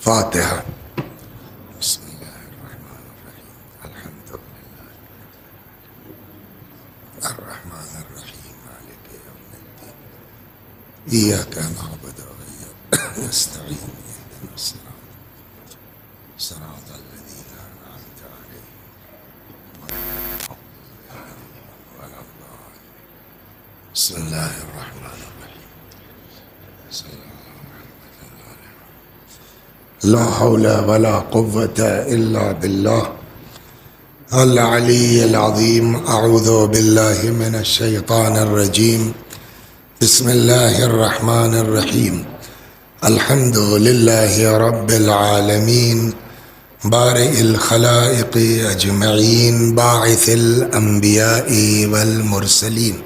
فاتحہ. بسم اللہ الرحمن الرحیم الحمد للہ الرحمن الرحیم مالک یوم الدین ایاک نعبد وإیاک نستعین اهدنا الصراط صراط الذین أنعمت علیہم ولا الضالین. بسم اللہ الرحمن الرحیم. لا حول ولا قوة إلا بالله العلي العظيم. أعوذ بالله من الشيطان الرجيم. بسم الله الرحمن الرحيم. الحمد لله رب العالمين بارئ الخلائق أجمعين باعث الأنبياء والمرسلين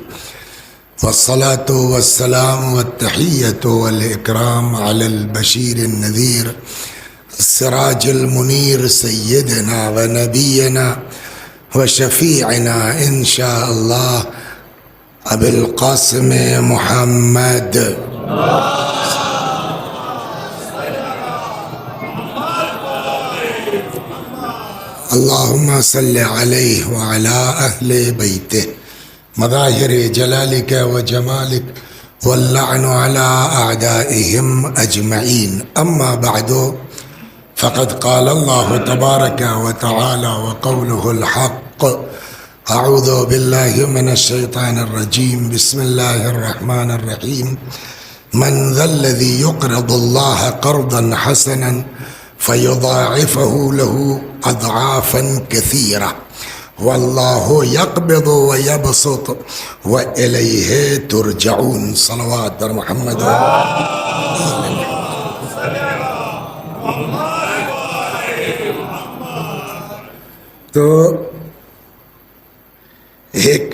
والصلاة والسلام والتحية والإكرام على البشير النذير السراج المنير سيدنا ونبينا وشفيعنا إن شاء الله أبي القاسم محمد. اللهم صل عليه وعلى أهل بيته مظاهر جلالك وجمالك واللعن على أعدائهم أجمعين. أما بعد فقد قال الله تبارك وتعالى وقوله الحق. أعوذ بالله من الشيطان الرجيم. بسم الله الرحمن الرحيم. من ذا الذي يقرض الله قرضا حسنا فيضاعفه له أضعافا كثيرة والله يقبض ويبسط وإليه ترجعون. صلوات در محمد. تو ایک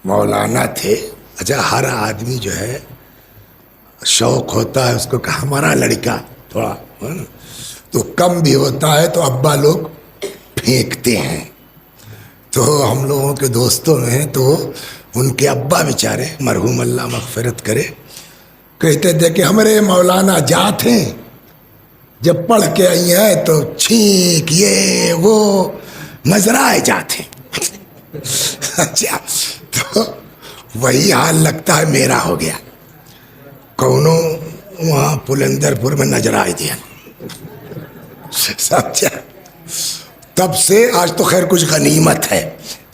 مولانا تھے. اچھا ہر آدمی جو ہے شوق ہوتا ہے اس کو کہ ہمارا لڑکا تھوڑا تو کم بھی ہوتا ہے تو ابا لوگ پھینکتے ہیں. تو ہم لوگوں کے دوستوں میں ہیں تو ان کے ابا بیچارے مرحوم اللہ مغفرت کرے کہتے تھے کہ ہمارے مولانا جات ہیں جب پڑھ کے آئی ہیں تو چھینک یہ وہ نظر آئے جاتے. اچھا تو وہی حال لگتا ہے میرا ہو گیا. کونوں وہاں پلندر پور میں نظر آئے دیا سمجھا. تب سے آج تو خیر کچھ غنیمت ہے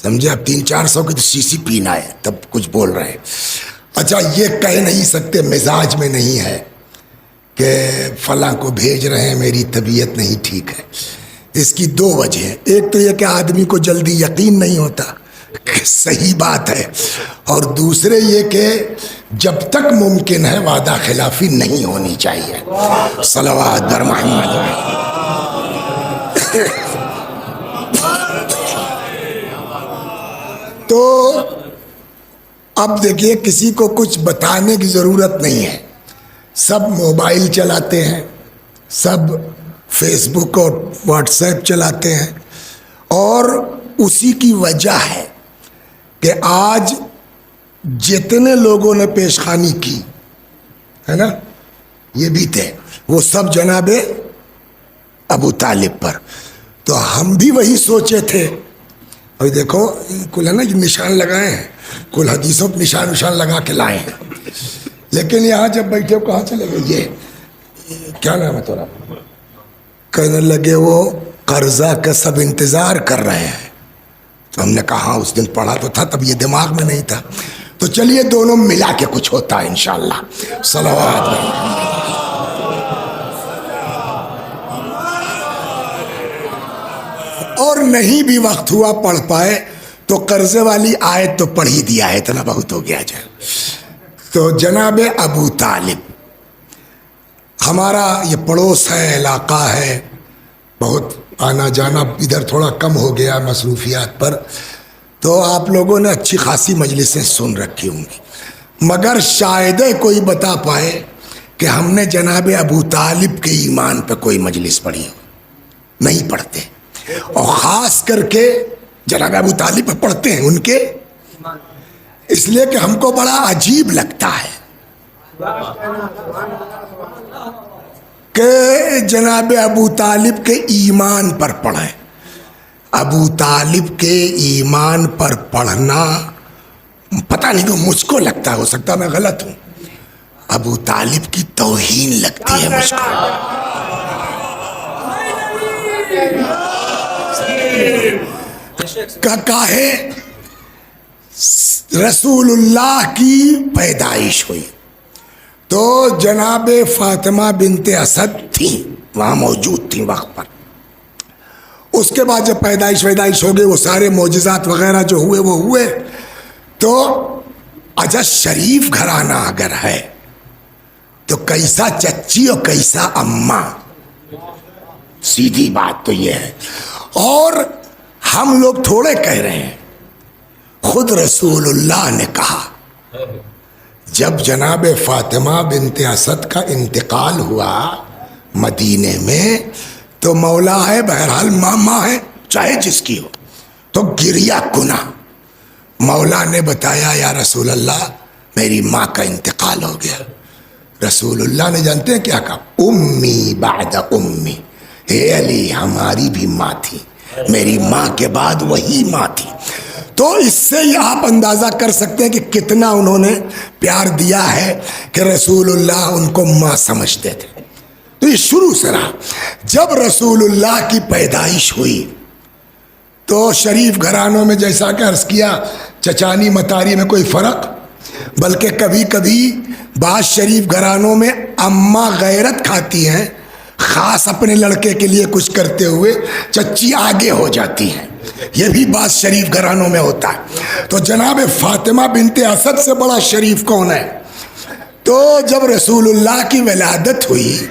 سمجھے. اب 300-400 کی تو سی پینا ہے تب کچھ بول رہے ہیں. اچھا یہ کہہ نہیں سکتے مزاج میں نہیں ہے کہ فلاں کو بھیج رہے ہیں میری طبیعت نہیں ٹھیک ہے. اس کی دو وجہ ہیں. ایک تو یہ کہ آدمی کو جلدی یقین نہیں ہوتا کہ صحیح بات ہے اور دوسرے یہ کہ جب تک ممکن ہے وعدہ خلافی نہیں ہونی چاہیے. صلوات بر محمد. تو اب دیکھیے کسی کو کچھ بتانے کی ضرورت نہیں ہے. سب موبائل چلاتے ہیں, سب فیس بک اور واٹس ایپ چلاتے ہیں اور اسی کی وجہ ہے کہ آج جتنے لوگوں نے پیشخانی کی ہے نا یہ بھی تھے وہ سب جناب ابو طالب پر. تو ہم بھی وہی سوچے تھے. اور دیکھو کل ہے نا جو نشان لگائے ہیں کل حدیثوں پہ نشان لگا کے لائے ہیں. لیکن یہاں جب بیٹھے کہاں چلے گئے یہ کیا نام ہے تھوڑا کہنے لگے وہ قرضہ کا سب انتظار کر رہے ہیں. تو ہم نے کہا اس دن پڑھا تو تھا تب یہ دماغ میں نہیں تھا. تو چلیے دونوں ملا کے کچھ ہوتا ہے انشاءاللہ. صلوات. اور نہیں بھی وقت ہوا پڑھ پائے تو قرضے والی آیت تو پڑھ ہی دیا ہے اتنا بہت ہو گیا جائے. تو جناب ابو طالب ہمارا یہ پڑوس ہے علاقہ ہے بہت آنا جانا ادھر تھوڑا کم ہو گیا مصروفیات پر. تو آپ لوگوں نے اچھی خاصی مجلسیں سن رکھی ہوں گی مگر شاید کوئی بتا پائے کہ ہم نے جناب ابو طالب کے ایمان پہ کوئی مجلس پڑھی ہو. نہیں پڑھتے اور خاص کر کے جناب ابو طالب پہ پڑھتے ہیں ان کے اس لیے کہ ہم کو بڑا عجیب لگتا ہے کہ جناب ابو طالب کے ایمان پر پڑھیں. ابو طالب کے ایمان پر پڑھنا پتہ نہیں کیوں مجھ کو لگتا ہے، ہو سکتا میں غلط ہوں، ابو طالب کی توہین لگتی ہے مجھ کو. کاہے رسول اللہ کی پیدائش ہوئی تو جناب فاطمہ بنت اسد تھیں، وہاں موجود تھیں وقت پر. اس کے بعد جب پیدائش ہو گئی، وہ سارے معجزات وغیرہ جو ہوئے وہ ہوئے، تو اچھا شریف گھرانہ اگر ہے تو کیسا چچی اور کیسا اماں، سیدھی بات تو یہ ہے. اور ہم لوگ تھوڑے کہہ رہے ہیں، خود رسول اللہ نے کہا جب جناب فاطمہ بنت اسد کا انتقال ہوا مدینے میں، تو مولا ہے، بہرحال ماما ہے چاہے جس کی ہو، تو گریہ کنا مولا نے بتایا یا رسول اللہ میری ماں کا انتقال ہو گیا. رسول اللہ نے جانتے ہیں کیا کہا؟ امی بعد امی، اے علی ہماری بھی ماں تھی، میری ماں کے بعد وہی ماں تھی. تو اس سے ہی آپ اندازہ کر سکتے ہیں کہ کتنا انہوں نے پیار دیا ہے کہ رسول اللہ ان کو ماں سمجھتے تھے. تو یہ شروع سے رہا. جب رسول اللہ کی پیدائش ہوئی تو شریف گھرانوں میں جیسا کہ عرض کیا چچانی متاری میں کوئی فرق، بلکہ کبھی کبھی بعض شریف گھرانوں میں اماں غیرت کھاتی ہیں، خاص اپنے لڑکے کے لیے کچھ کرتے ہوئے چچی آگے ہو جاتی ہیں، یہ بھی بعض شریف گھرانوں میں ہوتا ہے. تو جناب فاطمہ بنت اسد سے بڑا شریف کون ہے؟ تو جب رسول اللہ کی ولادت ہوئی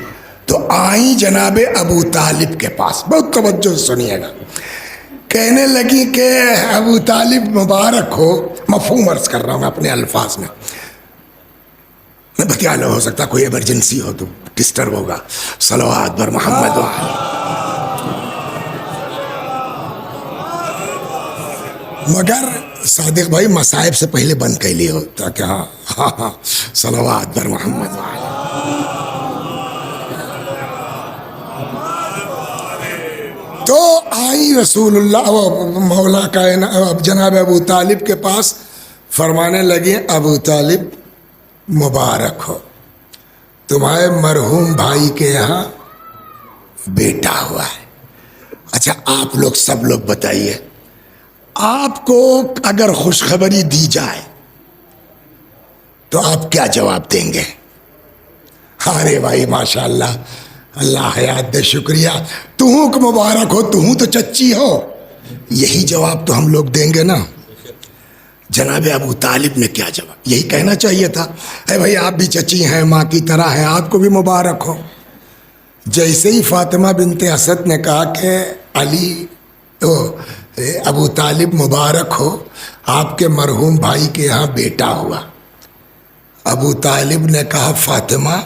تو آئیں جناب ابو طالب کے پاس، بہت توجہ سنیے گا. کہنے لگی کہ ابو طالب مبارک ہو، مفہوم عرض کر رہا ہوں میں اپنے الفاظ میں بتیا لو، ہو سکتا کوئی ایمرجنسی ہو تو ڈسٹرب ہوگا. صلوات بر محمد مگر صادق بھائی مصائب سے پہلے بند کر لیے ہو تاکہ ہاں صلوات بر محمد تو آئی رسول اللہ مولا کائنات جناب ابو طالب کے پاس، فرمانے لگے ابو طالب مبارک ہو، تمہارے مرحوم بھائی کے یہاں بیٹا ہوا ہے. اچھا آپ لوگ سب لوگ بتائیے، آپ کو اگر خوشخبری دی جائے تو آپ کیا جواب دیں گے؟ ارے بھائی ماشاء اللہ، اللہ حیات دے، شکریہ، تہوں کو مبارک ہو، تہوں تو چچی ہو، یہی جواب تو ہم لوگ دیں گے نا. جناب ابو طالب نے کیا جواب؟ یہی کہنا چاہیے تھا، اے بھائی آپ بھی چچی ہیں، ماں کی طرح ہیں، آپ کو بھی مبارک ہو. جیسے ہی فاطمہ بنت اسد نے کہا کہ علی ابو طالب مبارک ہو، آپ کے مرحوم بھائی کے یہاں بیٹا ہوا، ابو طالب نے کہا فاطمہ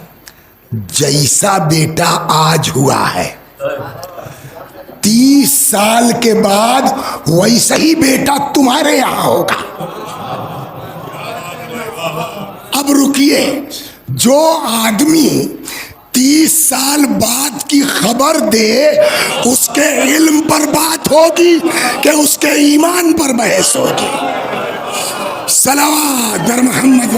جیسا بیٹا آج ہوا ہے 30 سال کے بعد ویسا ہی بیٹا تمہارے یہاں ہوگا. اب رکیے، جو آدمی 30 سال بعد کی خبر دے اس کے علم پر بات ہوگی کہ اس کے ایمان پر بحث ہوگی. صلوات بر محمد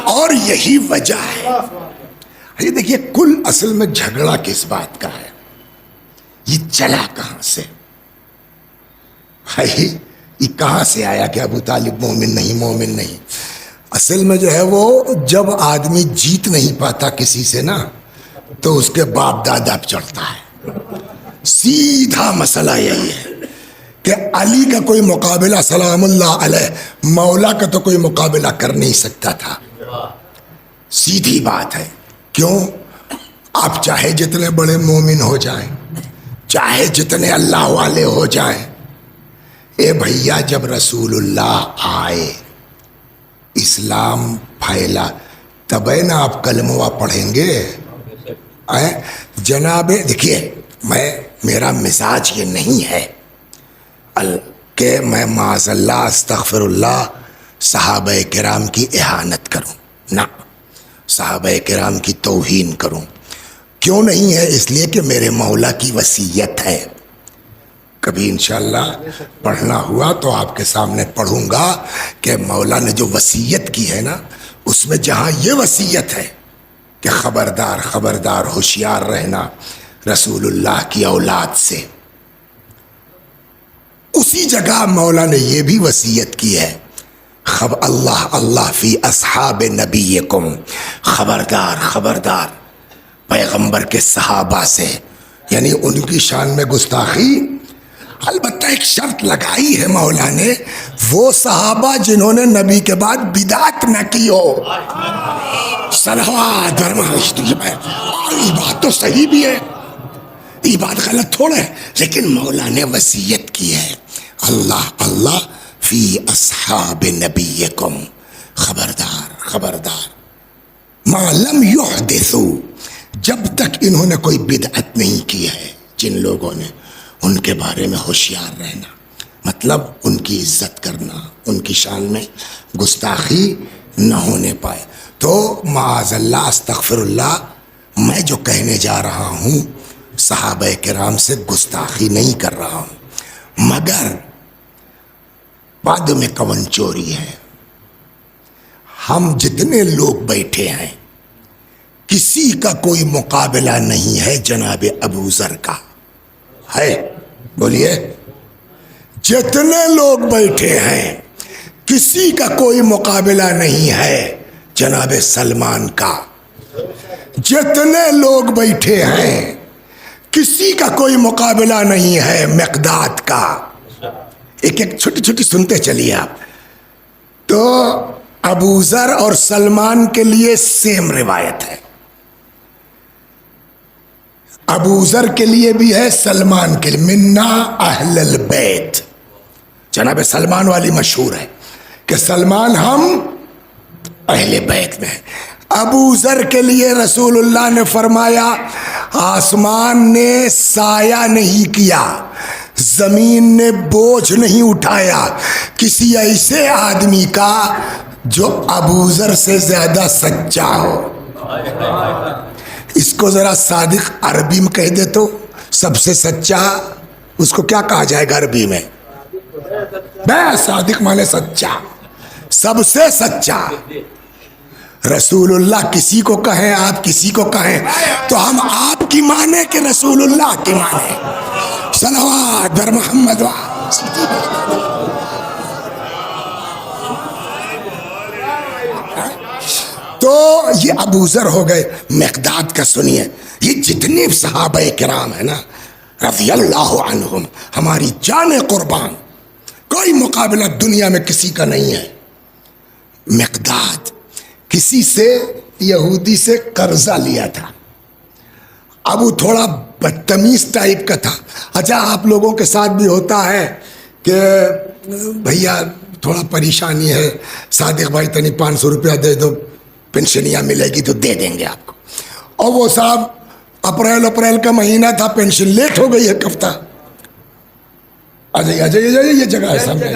اور یہی وجہ ہے. یہ دیکھیے کل اصل میں جھگڑا کس بات کا ہے، یہ چلا کہاں سے بھائی، یہ کہاں سے آیا کہ ابو طالب مومن نہیں. اصل میں جو ہے وہ جب آدمی جیت نہیں پاتا کسی سے نا تو اس کے باپ دادا پہ چڑھتا ہے. سیدھا مسئلہ یہی ہے کہ علی کا کوئی مقابلہ سلام اللہ علیہ، مولا کا تو کوئی مقابلہ کر نہیں سکتا تھا. سیدھی بات ہے. کیوں؟ آپ چاہے جتنے بڑے مومن ہو جائیں، چاہے جتنے اللہ والے ہو جائیں، اے بھیا جب رسول اللہ آئے، اسلام پھیلا، تب ہے نا آپ کلمہ پڑھیں گے. جناب دیکھیے میرا مزاج یہ نہیں ہے کہ میں معاذ اللہ استغفر اللہ صحابہ کرام کی اہانت کروں، نہ صحابہ کرام کی توہین کروں. کیوں نہیں ہے؟ اس لیے کہ میرے مولا کی وصیت ہے. کبھی انشاءاللہ پڑھنا ہوا تو آپ کے سامنے پڑھوں گا کہ مولا نے جو وصیت کی ہے نا، اس میں جہاں یہ وصیت ہے کہ خبردار خبردار ہوشیار رہنا رسول اللہ کی اولاد سے، اسی جگہ مولا نے یہ بھی وصیت کی ہے اللہ اللہ فی اصحاب نبیکم، خبردار خبردار پیغمبر کے صحابہ سے، یعنی ان کی شان میں گستاخی. البتہ ایک شرط لگائی ہے مولا نے، وہ صحابہ جنہوں نے نبی کے بعد بدعت نہ کی ہو. صلوات یہ بات تو صحیح بھی ہے، یہ بات غلط تھوڑا ہے، لیکن مولا نے وصیت کی ہے اللہ اللہ فی اصحاب نبیکم، خبردار خبردار ما لم یحدثوا، جب تک انہوں نے کوئی بدعت نہیں کی ہے، جن لوگوں نے، ان کے بارے میں ہوشیار رہنا، مطلب ان کی عزت کرنا، ان کی شان میں گستاخی نہ ہونے پائے. تو معاذ اللہ استغفر اللہ میں جو کہنے جا رہا ہوں صحابہ کرام سے گستاخی نہیں کر رہا ہوں، مگر بعد میں کون چوری ہے. ہم جتنے لوگ بیٹھے ہیں کسی کا کوئی مقابلہ نہیں ہے جناب ابو ذر کا، ہے؟ بولیے. جتنے لوگ بیٹھے ہیں کسی کا کوئی مقابلہ نہیں ہے جناب سلمان کا. جتنے لوگ بیٹھے ہیں کسی کا کوئی مقابلہ نہیں ہے مقداد کا. ایک ایک چھوٹی چھوٹی سنتے چلیے آپ. تو ابو ذر اور سلمان کے لیے سیم روایت ہے، ابو ذر کے لیے بھی ہے، سلمان کے لیے. منا اہل البیت، جناب سلمان والی مشہور ہے کہ سلمان ہم اہل بیت میں ہیں. ابو ذر کے لیے رسول اللہ نے فرمایا آسمان نے سایہ نہیں کیا، زمین نے بوجھ نہیں اٹھایا کسی ایسے آدمی کا جو ابو ذر سے زیادہ سچا ہو. اس کو ذرا صادق عربی میں کہہ دے تو، سب سے سچا، اس کو کیا کہا جائے گا عربی میں؟ بس صادق مانے سچا، سب سے سچا. رسول اللہ کسی کو کہیں، آپ کسی کو کہیں تو ہم آپ کی مانے کہ رسول اللہ کی مانے. صلوات بر محمد. تو یہ ابو ذر ہو گئے. مقداد کا سنیے، یہ جتنے صحابہ کرام ہیں نا رضی اللہ عنہم، ہماری جان قربان، کوئی مقابلہ دنیا میں کسی کا نہیں ہے. مقداد کسی سے یہودی سے قرضہ لیا تھا، اب وہ تھوڑا بدتمیز ٹائپ کا تھا. اچھا آپ لوگوں کے ساتھ بھی ہوتا ہے کہ بھیا تھوڑا پریشانی ہے، صادق بھائی تنی 500 روپیہ دے دو، پینشنیاں ملے گی تو دے دیں گے آپ کو. اور وہ صاحب اپریل کا مہینہ تھا، پینشن لیٹ ہو گئی ایک ہفتہ. آ جائیے یہ جگہ ہے سامنے.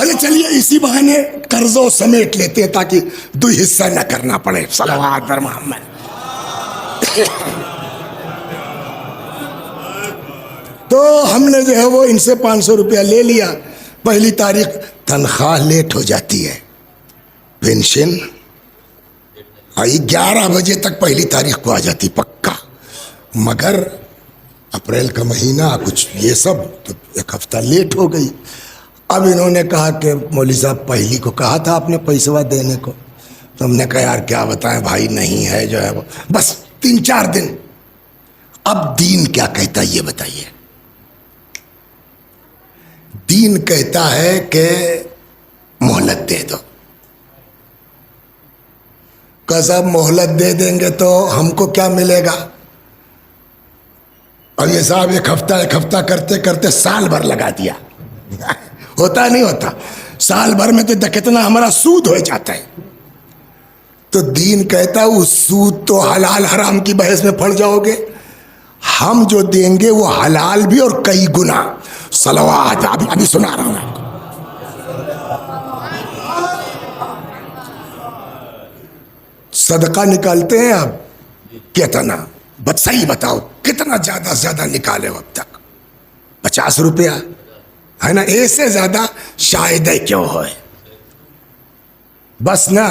ارے چلیے اسی بہانے قرضوں سمیٹ لیتے ہیں تاکہ دو حصہ نہ کرنا پڑے. صلوات بر محمد. تو ہم نے جو ہے وہ ان سے 500 روپیہ لے لیا. پہلی تاریخ تنخواہ لیٹ ہو جاتی ہے، پینشن 11 بجے تک پہلی تاریخ کو آ جاتی پکا، مگر اپریل کا مہینہ کچھ یہ سب تو ایک ہفتہ لیٹ ہو گئی. اب انہوں نے کہا کہ مولوی صاحب پہلی کو کہا تھا آپ نے پیسہ دینے کو. تو ہم نے کہا یار کیا بتائیں بھائی، نہیں ہے جو ہے وہ بس 3-4 دن. اب دین کیا کہتا ہے یہ بتائیے. دین کہتا ہے کہ مہلت دے دو. کہ صاحب مہلت دے دیں گے تو ہم کو کیا ملے گا؟ اور یہ صاحب ایک ہفتہ کرتے کرتے سال بھر لگا دیا. ہوتا نہیں ہوتا؟ سال بھر میں تو کتنا ہمارا سود ہو جاتا ہے. تو دین کہتا ہے اس سود تو حلال حرام کی بحث میں پڑ جاؤ گے. ہم جو دیں گے وہ حلال بھی اور کئی گنا. صلوات ابھی سنا رہا ہوں آپ کو. صدقہ نکالتے ہیں آپ کتنا؟ بس صحیح بتاؤ کتنا زیادہ سے زیادہ نکالے ہو اب تک؟ 50 روپیہ ہے نا؟ ایسے زیادہ شاید ہے کیوں ہوئے بس نا.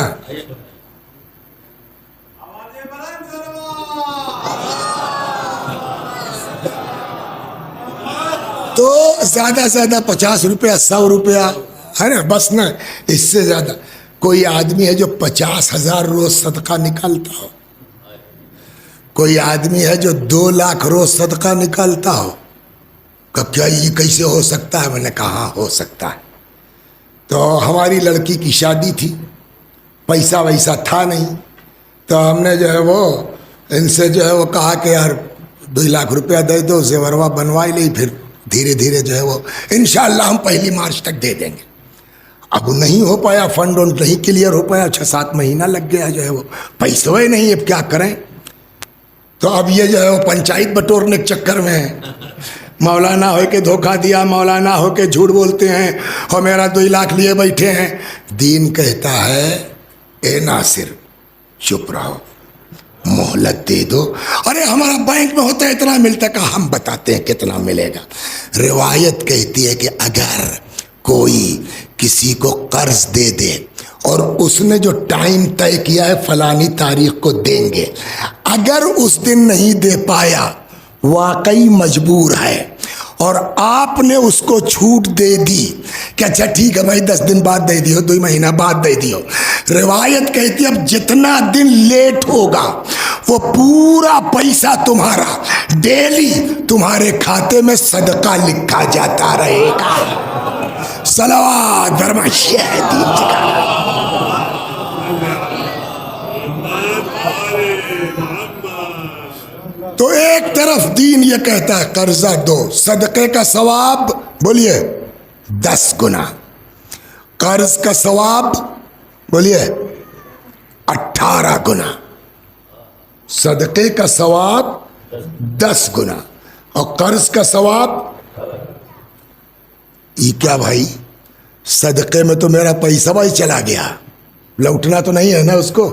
تو زیادہ سے زیادہ 50 روپیہ 100 روپیہ ہے نا بس نا. اس سے زیادہ کوئی آدمی ہے جو 50,000 روز صدقہ نکالتا ہو؟ کوئی آدمی ہے جو 2 لاکھ روز صدقہ نکالتا ہو؟ کہ کیا یہ کیسے ہو سکتا ہے؟ میں نے کہا ہو سکتا ہے. تو ہماری لڑکی کی شادی تھی, پیسہ ویسا تھا نہیں, تو ہم نے جو ہے وہ ان سے جو ہے وہ کہا کہ یار 2 لاکھ روپیہ دے دو, زیوروا بنوائی لی, پھر دھیرے دھیرے جو ہے وہ انشاءاللہ ہم 1 مارچ تک دے دیں گے. اب نہیں ہو پایا, فنڈ نہیں کلیئر ہو پایا, 6-7 مہینہ لگ گیا جو ہے وہ, پیسوں ہی نہیں, اب کیا کریں. تو اب یہ جو ہے وہ پنچایت بٹورنے کے چکر میں ہے. مولانا ہو کے دھوکہ دیا, مولانا ہو کے جھوٹ بولتے ہیں, اور میرا 2 لاکھ لیے بیٹھے ہیں. دین کہتا ہے اے ناصر چپ رہو, مہلت دے دو. ارے ہمارا بینک میں ہوتا ہے اتنا ملتا ہے, ہم بتاتے ہیں کتنا ملے گا. روایت کہتی ہے کہ اگر کوئی کسی کو قرض دے دے اور اس نے جو ٹائم طے کیا ہے فلانی تاریخ کو دیں گے, اگر اس دن نہیں دے پایا واقعی مجبور ہے, اور آپ نے اس کو چھوٹ دے دی کہ اچھا ٹھیک ہے بھائی 10 دن بعد دے دیو, 2 مہینہ بعد دے دیو, روایت کہتی ہے اب جتنا دن لیٹ ہوگا وہ پورا پیسہ تمہارا ڈیلی تمہارے کھاتے میں صدقہ لکھا جاتا رہے گا. صلوات فرمائیے دین ٹھکانا. تو ایک طرف دین یہ کہتا ہے قرضہ دو, صدقے کا ثواب بولیے 10 گنا, قرض کا ثواب بولیے 18 گنا, صدقے کا ثواب 10 گنا, اور قرض کا ثواب. یہ کیا بھائی, صدقے میں تو میرا پیسہ بھائی چلا گیا, لوٹنا تو نہیں ہے نا اس کو,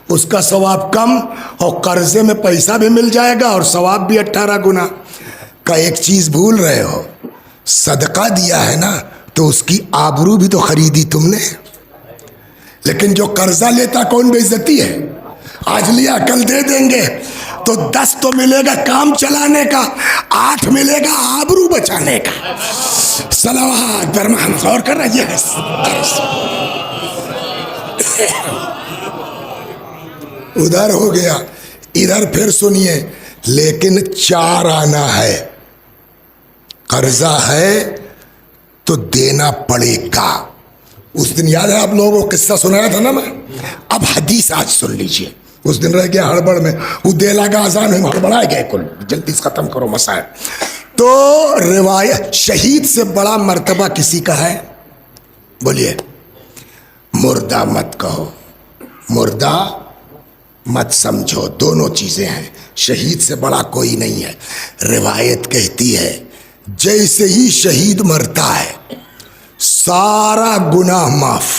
اس کا ثواب کم, اور قرضے میں پیسہ بھی مل جائے گا اور ثواب بھی 18 گنا کا. ایک چیز بھول رہے ہو, صدقہ دیا ہے نا تو اس کی آبرو بھی تو خریدی تم نے, لیکن جو قرضہ لیتا کون بے عزتی ہے. آج لیا کل دے دیں گے تو 10 تو ملے گا کام چلانے کا, 8 ملے گا آبرو بچانے کا. صلوات فرمان غور کر رہا ہے. ادھر ہو گیا, ادھر پھر سنیے, لیکن 4 آنا ہے, قرضہ ہے تو دینا پڑے گا. اس دن یاد ہے آپ لوگوں کو قصہ سنایا تھا نا میں, اب حدیث آج سن لیجئے. اس دن رہ گیا ہڑبڑ میں, وہ دے لگا آزان میں ہڑبڑائے گئے, کل جلدی سے ختم کرو مسائل. تو روایت شہید سے بڑا مرتبہ کسی کا ہے بولیے؟ مردہ مت کہو, مردہ مت سمجھو, دونوں چیزیں ہیں. شہید سے بڑا کوئی نہیں ہے. روایت کہتی ہے جیسے ہی شہید مرتا ہے سارا گناہ معاف.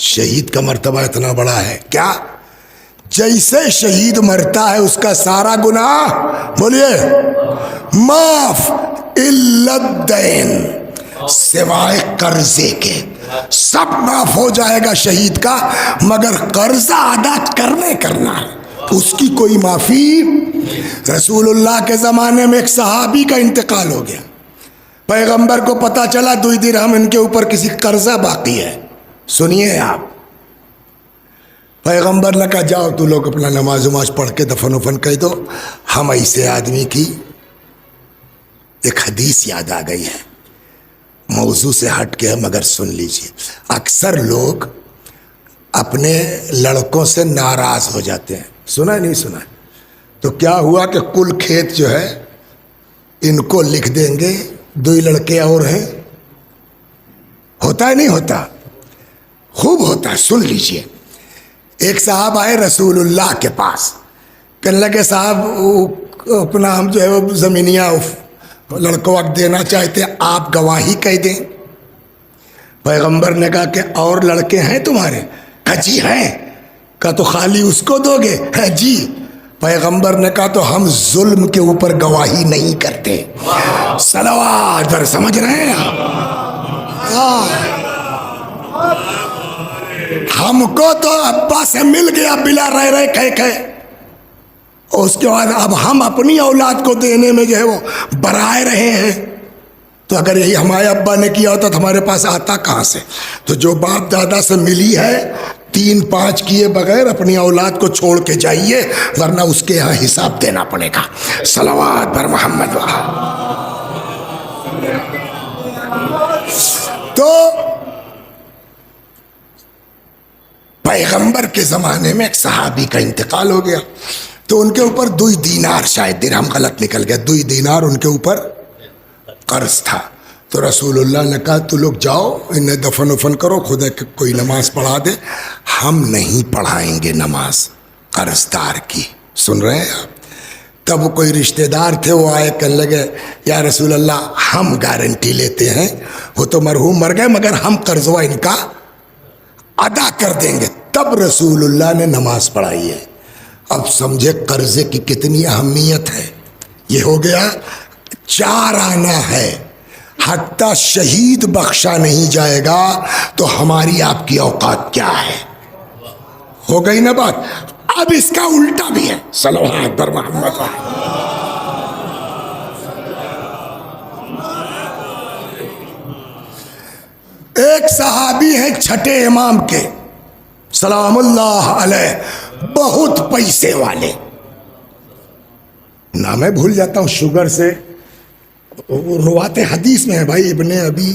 شہید کا مرتبہ اتنا بڑا ہے کیا؟ جیسے شہید مرتا ہے اس کا سارا گناہ بولیے معاف, الا الدین, سوائے قرضے کے. سب معاف ہو جائے گا شہید کا, مگر قرضہ ادا کرنا ہے, اس کی کوئی معافی. رسول اللہ کے زمانے میں ایک صحابی کا انتقال ہو گیا, پیغمبر کو پتا چلا 2 درہم ان کے اوپر کسی قرضہ باقی ہے. سنیے آپ, پیغمبر نے کہا جاؤ تو لوگ اپنا نماز پڑھ کے دفن وفن کہہ دو. ہم ایسے آدمی کی ایک حدیث یاد آ گئی ہے, موضوع سے ہٹ کے, مگر سن لیجئے. اکثر لوگ اپنے لڑکوں سے ناراض ہو جاتے ہیں, سنا ہے نہیں سنا ہے؟ تو کیا ہوا کہ کل کھیت جو ہے ان کو لکھ دیں گے، 2 لڑکے اور ہیں. ہوتا ہے نہیں ہوتا؟ خوب ہوتا ہے. سن لیجئے. ایک صاحب آئے رسول اللہ کے پاس، کہنے لگے صاحب اپنا ہم جو ہے وہ زمینیاں لڑکوں وقت دینا چاہتے ہیں، آپ گواہی کہہ دیں. پیغمبر نے کہا کہ اور لڑکے ہیں تمہارے؟ کہا جی ہیں. کہا تو خالی اس کو دو گے؟ ہے جی. پیغمبر نے کہا تو ہم ظلم کے اوپر گواہی نہیں کرتے. صلوات پر سمجھ رہے ہیں آپ؟ ہم کو تو ابا سے مل گیا بلا رہ کہہ، اور اس کے بعد اب ہم اپنی اولاد کو دینے میں جو ہے وہ برائے رہے ہیں. تو اگر یہی ہمارے ابا نے کیا ہوتا تو ہمارے پاس آتا کہاں سے؟ تو جو باپ دادا سے ملی ہے 3-5 کیے بغیر اپنی اولاد کو چھوڑ کے جائیے، ورنہ اس کے یہاں حساب دینا پڑے گا. صلوات بر محمد. تو پیغمبر کے زمانے میں ایک صحابی کا انتقال ہو گیا، تو ان کے اوپر 2 دینار، شاید درہم غلط نکل گیا، 2 دینار ان کے اوپر قرض تھا. تو رسول اللہ نے کہا تو لوگ جاؤ انہیں دفن وفن کرو، خدا کہ کوئی نماز پڑھا دے. ہم نہیں پڑھائیں گے نماز قرض دار کی. سن رہے ہیں آپ؟ تب کوئی رشتہ دار تھے، وہ آئے کہنے لگے یا رسول اللہ ہم گارنٹی لیتے ہیں، وہ تو مرحوم مر گئے مگر ہم قرضہ ان کا ادا کر دیں گے. تب رسول اللہ نے نماز پڑھائی ہے. اب سمجھے قرضے کی کتنی اہمیت ہے. یہ ہو گیا 4 آنا ہے. حتیٰ شہید بخشا نہیں جائے گا تو ہماری آپ کی اوقات کیا ہے؟ ہو گئی نا بات. اب اس کا الٹا بھی ہے. صلوات بر محمد. ایک صحابی ہیں 6 امام کے سلام اللہ علیہ، بہت پیسے والے. نام میں بھول جاتا ہوں شوگر سے، روات حدیث میں ہے بھائی ابن ابی.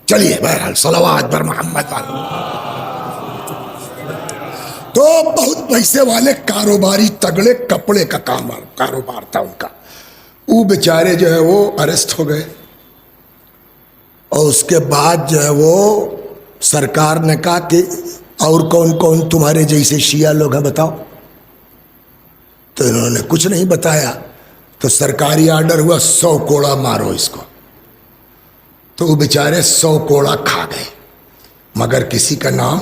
چلیے بہرحال صلوات بر محمد. تو بہت پیسے والے، کاروباری تگڑے، کپڑے کا کاروبار تھا ان کا. وہ بیچارے جو ہے وہ اریسٹ ہو گئے، اور اس کے بعد جو ہے وہ سرکار نے کہا کہ اور کون کون تمہارے جیسے شیعہ لوگ ہیں بتاؤ. تو انہوں نے کچھ نہیں بتایا. تو سرکاری آرڈر ہوا 100 کوڑا مارو اس کو. تو وہ بیچارے 100 کوڑا کھا گئے مگر کسی کا نام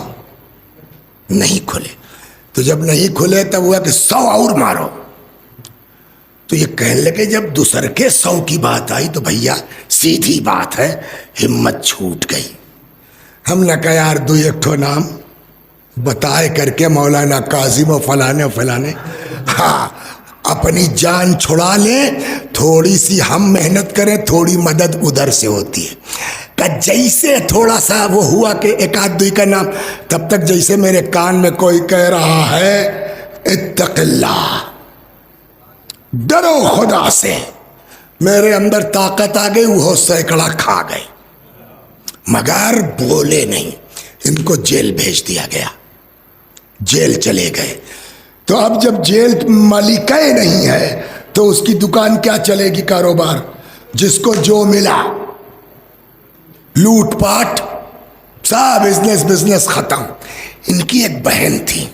نہیں کھلے. تو جب نہیں کھلے تب ہوا کہ 100 اور مارو. تو یہ کہنے لگے جب دوسر کے 100 کی بات آئی تو بھیا سیدھی بات ہے، ہمت چھوٹ گئی. ہم نے کہا یار 2 نام بتائے کر کے مولانا کاظم و فلانے ہاں اپنی جان چھڑا لیں، تھوڑی سی ہم محنت کریں، تھوڑی مدد ادھر سے ہوتی ہے. کہ جیسے تھوڑا سا وہ ہوا کہ 1-2 کا نام، تب تک جیسے میرے کان میں کوئی کہہ رہا ہے اتق اللہ، ڈرو خدا سے، میرے اندر طاقت آ گئی. وہ سینکڑا کھا گئے مگر بولے نہیں. ان کو جیل بھیج دیا گیا، جیل چلے گئے. تو اب جب جیل مالکہ نہیں ہے تو اس کی دکان کیا چلے گی؟ کاروبار جس کو جو ملا لوٹ پاٹ سب بزنس ختم. ان کی ایک بہن تھی،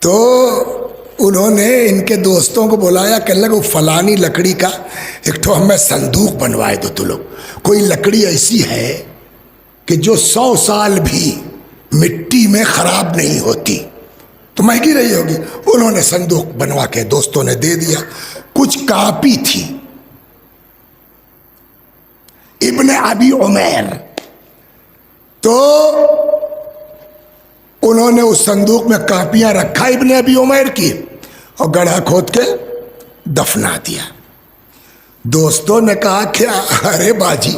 تو انہوں نے ان کے دوستوں کو بلایا، کہنے لگا وہ فلانی لکڑی کا ایک تو ہمیں صندوق بنوائے دو. تو لوگ کوئی لکڑی ایسی ہے کہ جو 100 سال بھی مٹی میں خراب نہیں ہوتی، تو مہنگی رہی ہوگی. انہوں نے صندوق بنوا کے دوستوں نے دے دیا. کچھ کاپی تھی ابن ابی عمیر، تو انہوں نے اس صندوق میں کاپیاں رکھا ابن ابی عمیر کی اور گڑھا کھود کے دفنا دیا. دوستوں نے کہا کہ ارے باجی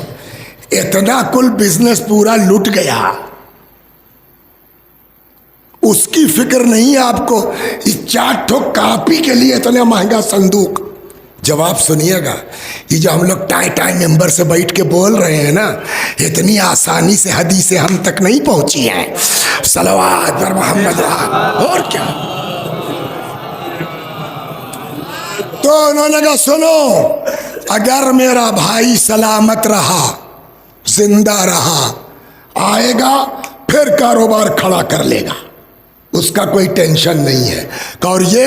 اتنا کل بزنس پورا لٹ گیا، اس کی فکر نہیں ہے آپ کو، اس 4 کاپی کے لیے اتنا مہنگا صندوق. جواب سنیے گا، یہ جو ہم لوگ ٹائم ممبر سے بیٹھ کے بول رہے ہیں نا، اتنی آسانی سے حدیثیں ہم تک نہیں پہنچی ہیں. صلوات بر محمد. اور کیا تو انہوں نے کہا سنو، اگر میرا بھائی سلامت رہا، زندہ رہا، آئے گا پھر کاروبار کھڑا کر لے گا، اس کا کوئی ٹینشن نہیں ہے۔ اور یہ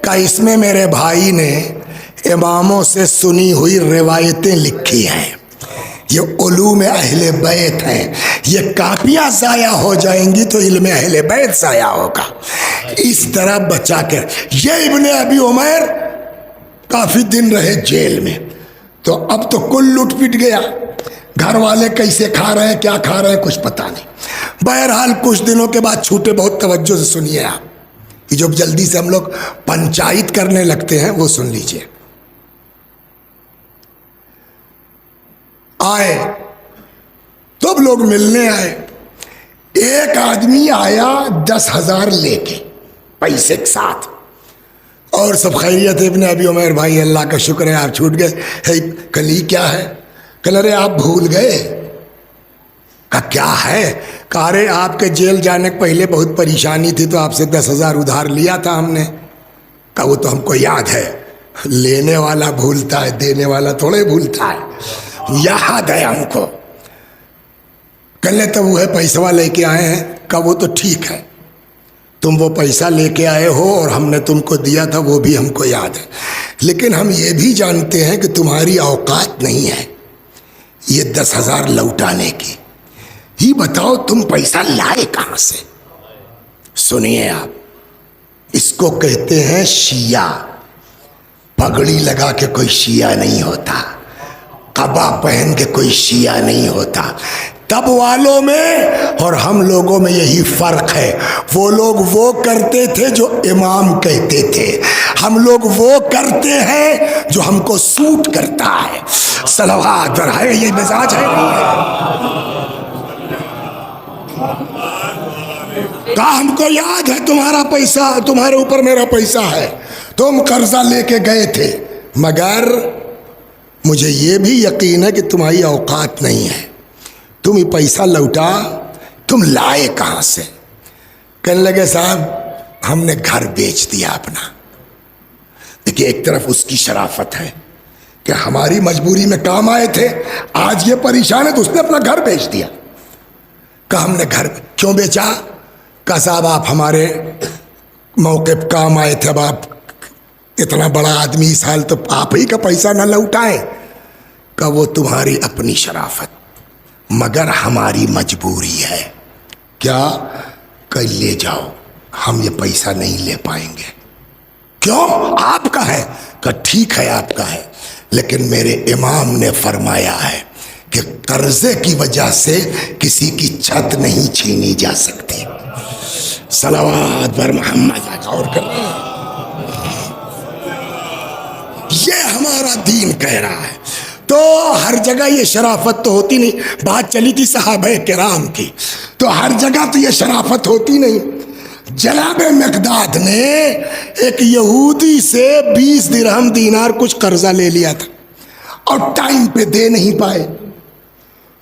کہ اس میں میرے بھائی نے اماموں سے سنی ہوئی روایتیں لکھی ہیں، یہ علوم اہل بیت ہیں، یہ کاپیاں ضائع ہو جائیں گی تو علم اہل بیت ضائع ہوگا، اس طرح بچا کر۔ یہ ابن ابی عمیر کافی دن رہے جیل میں، تو اب تو کل لٹ پٹ گیا، گھر والے کیسے کھا رہے ہیں، کیا کھا رہے ہیں، کچھ پتہ نہیں۔ بہرحال کچھ دنوں کے بعد چھوٹے، بہت توجہ سے سنیے آپ، یہ جو جلدی سے ہم لوگ پنچایت کرنے لگتے ہیں وہ سن لیجئے۔ آئے تو اب لوگ ملنے آئے، ایک آدمی آیا 10,000 لے کے، پیسے کے ساتھ، اور سب خیریت ہے ابن ابی عمیر بھائی، اللہ کا شکر ہے آپ چھوٹ گئے۔ کل یہ کیا ہے؟ کل ارے آپ بھول گئے۔ کہا کیا ہے؟ کہا ارے آپ کے جیل جانے کے پہلے بہت پریشانی تھی تو آپ سے 10,000 ادھار لیا تھا ہم نے۔ کہا وہ تو ہم کو یاد ہے، لینے والا بھولتا ہے، دینے والا تھوڑے بھولتا ہے، یاد ہے ہم کو۔ کہنے تو وہ ہے پیسہ لے کے آئے ہیں۔ کہا وہ تو ٹھیک ہے، تم وہ پیسہ لے کے آئے ہو اور ہم نے تم کو دیا تھا وہ بھی ہم کو یاد ہے، لیکن ہم یہ بھی جانتے ہیں کہ تمہاری اوقات نہیں ہے یہ 10,000 لوٹانے کی۔ یہ بتاؤ تم پیسہ لائے کہاں سے؟ سنیے آپ، اس کو کہتے ہیں شیعہ۔ پگڑی لگا کے کوئی شیعہ نہیں ہوتا، قبا پہن کے کوئی شیعہ نہیں ہوتا۔ تب والوں میں اور ہم لوگوں میں یہی فرق ہے، وہ لوگ وہ کرتے تھے جو امام کہتے تھے، ہم لوگ وہ کرتے ہیں جو ہم کو سوٹ کرتا ہے۔ صلوات بڑھائے، یہ مزاج ہے۔ کہا ہم کو یاد ہے تمہارا پیسہ، تمہارے اوپر میرا پیسہ ہے، تم قرضہ لے کے گئے تھے، مگر مجھے یہ بھی یقین ہے کہ تمہاری اوقات نہیں ہے، تم یہ پیسہ لوٹا، تم لائے کہاں سے؟ کہنے لگے صاحب ہم نے گھر بیچ دیا اپنا۔ دیکھیے ایک طرف اس کی شرافت ہے کہ ہماری مجبوری میں کام آئے تھے، آج یہ پریشان ہے تو اس نے اپنا گھر بیچ دیا۔ کہ ہم نے گھر کیوں بیچا؟ کہ صاحب آپ ہمارے موقع پہ کام آئے تھے، اب آپ اتنا بڑا آدمی، اس حال تو آپ ہی کا پیسہ نہ لوٹائیں۔ کہ وہ تمہاری اپنی شرافت، مگر ہماری مجبوری ہے۔ کیا؟ کہ لے جاؤ، ہم یہ پیسہ نہیں لے پائیں گے۔ کیوں؟ آپ کا ہے۔ کہ ٹھیک ہے آپ کا ہے، لیکن میرے امام نے فرمایا ہے کہ قرضے کی وجہ سے کسی کی چھت نہیں چھینی جا سکتی۔ صلوات بر محمد، اور کریں یہ ہمارا دین کہہ رہا ہے۔ تو ہر جگہ یہ شرافت تو ہوتی نہیں، بات چلی تھی صحابہ کرام کی، تو ہر جگہ تو یہ شرافت ہوتی نہیں۔ جناب مقداد نے ایک یہودی سے 20 درہم دینار کچھ قرضہ لے لیا تھا اور ٹائم پہ دے نہیں پائے۔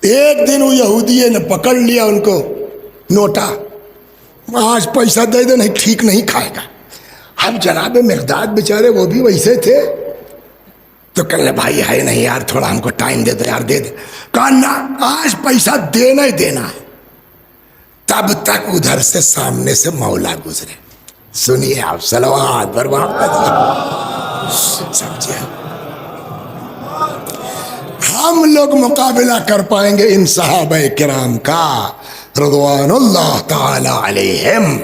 ایک دن وہ یہودی نے پکڑ لیا ان کو، نوٹا، آج پیسہ دے دے، نہیں ٹھیک نہیں کھائے گا۔ اب جناب مقداد بیچارے وہ بھی ویسے تھے، تو کہنے بھائی ہے نہیں یار، تھوڑا ہم کو ٹائم دے دو یار، دے دے۔ کہا نا آج پیسہ دینا ہی دینا ہے۔ تب تک ادھر سے سامنے سے مولا گزرے۔ سنیے آپ، صلوات بر محمد، سمجھے؟ ہم لوگ مقابلہ کر پائیں گے ان صحابہ کرام کا رضوان اللہ تعالی علیہم؟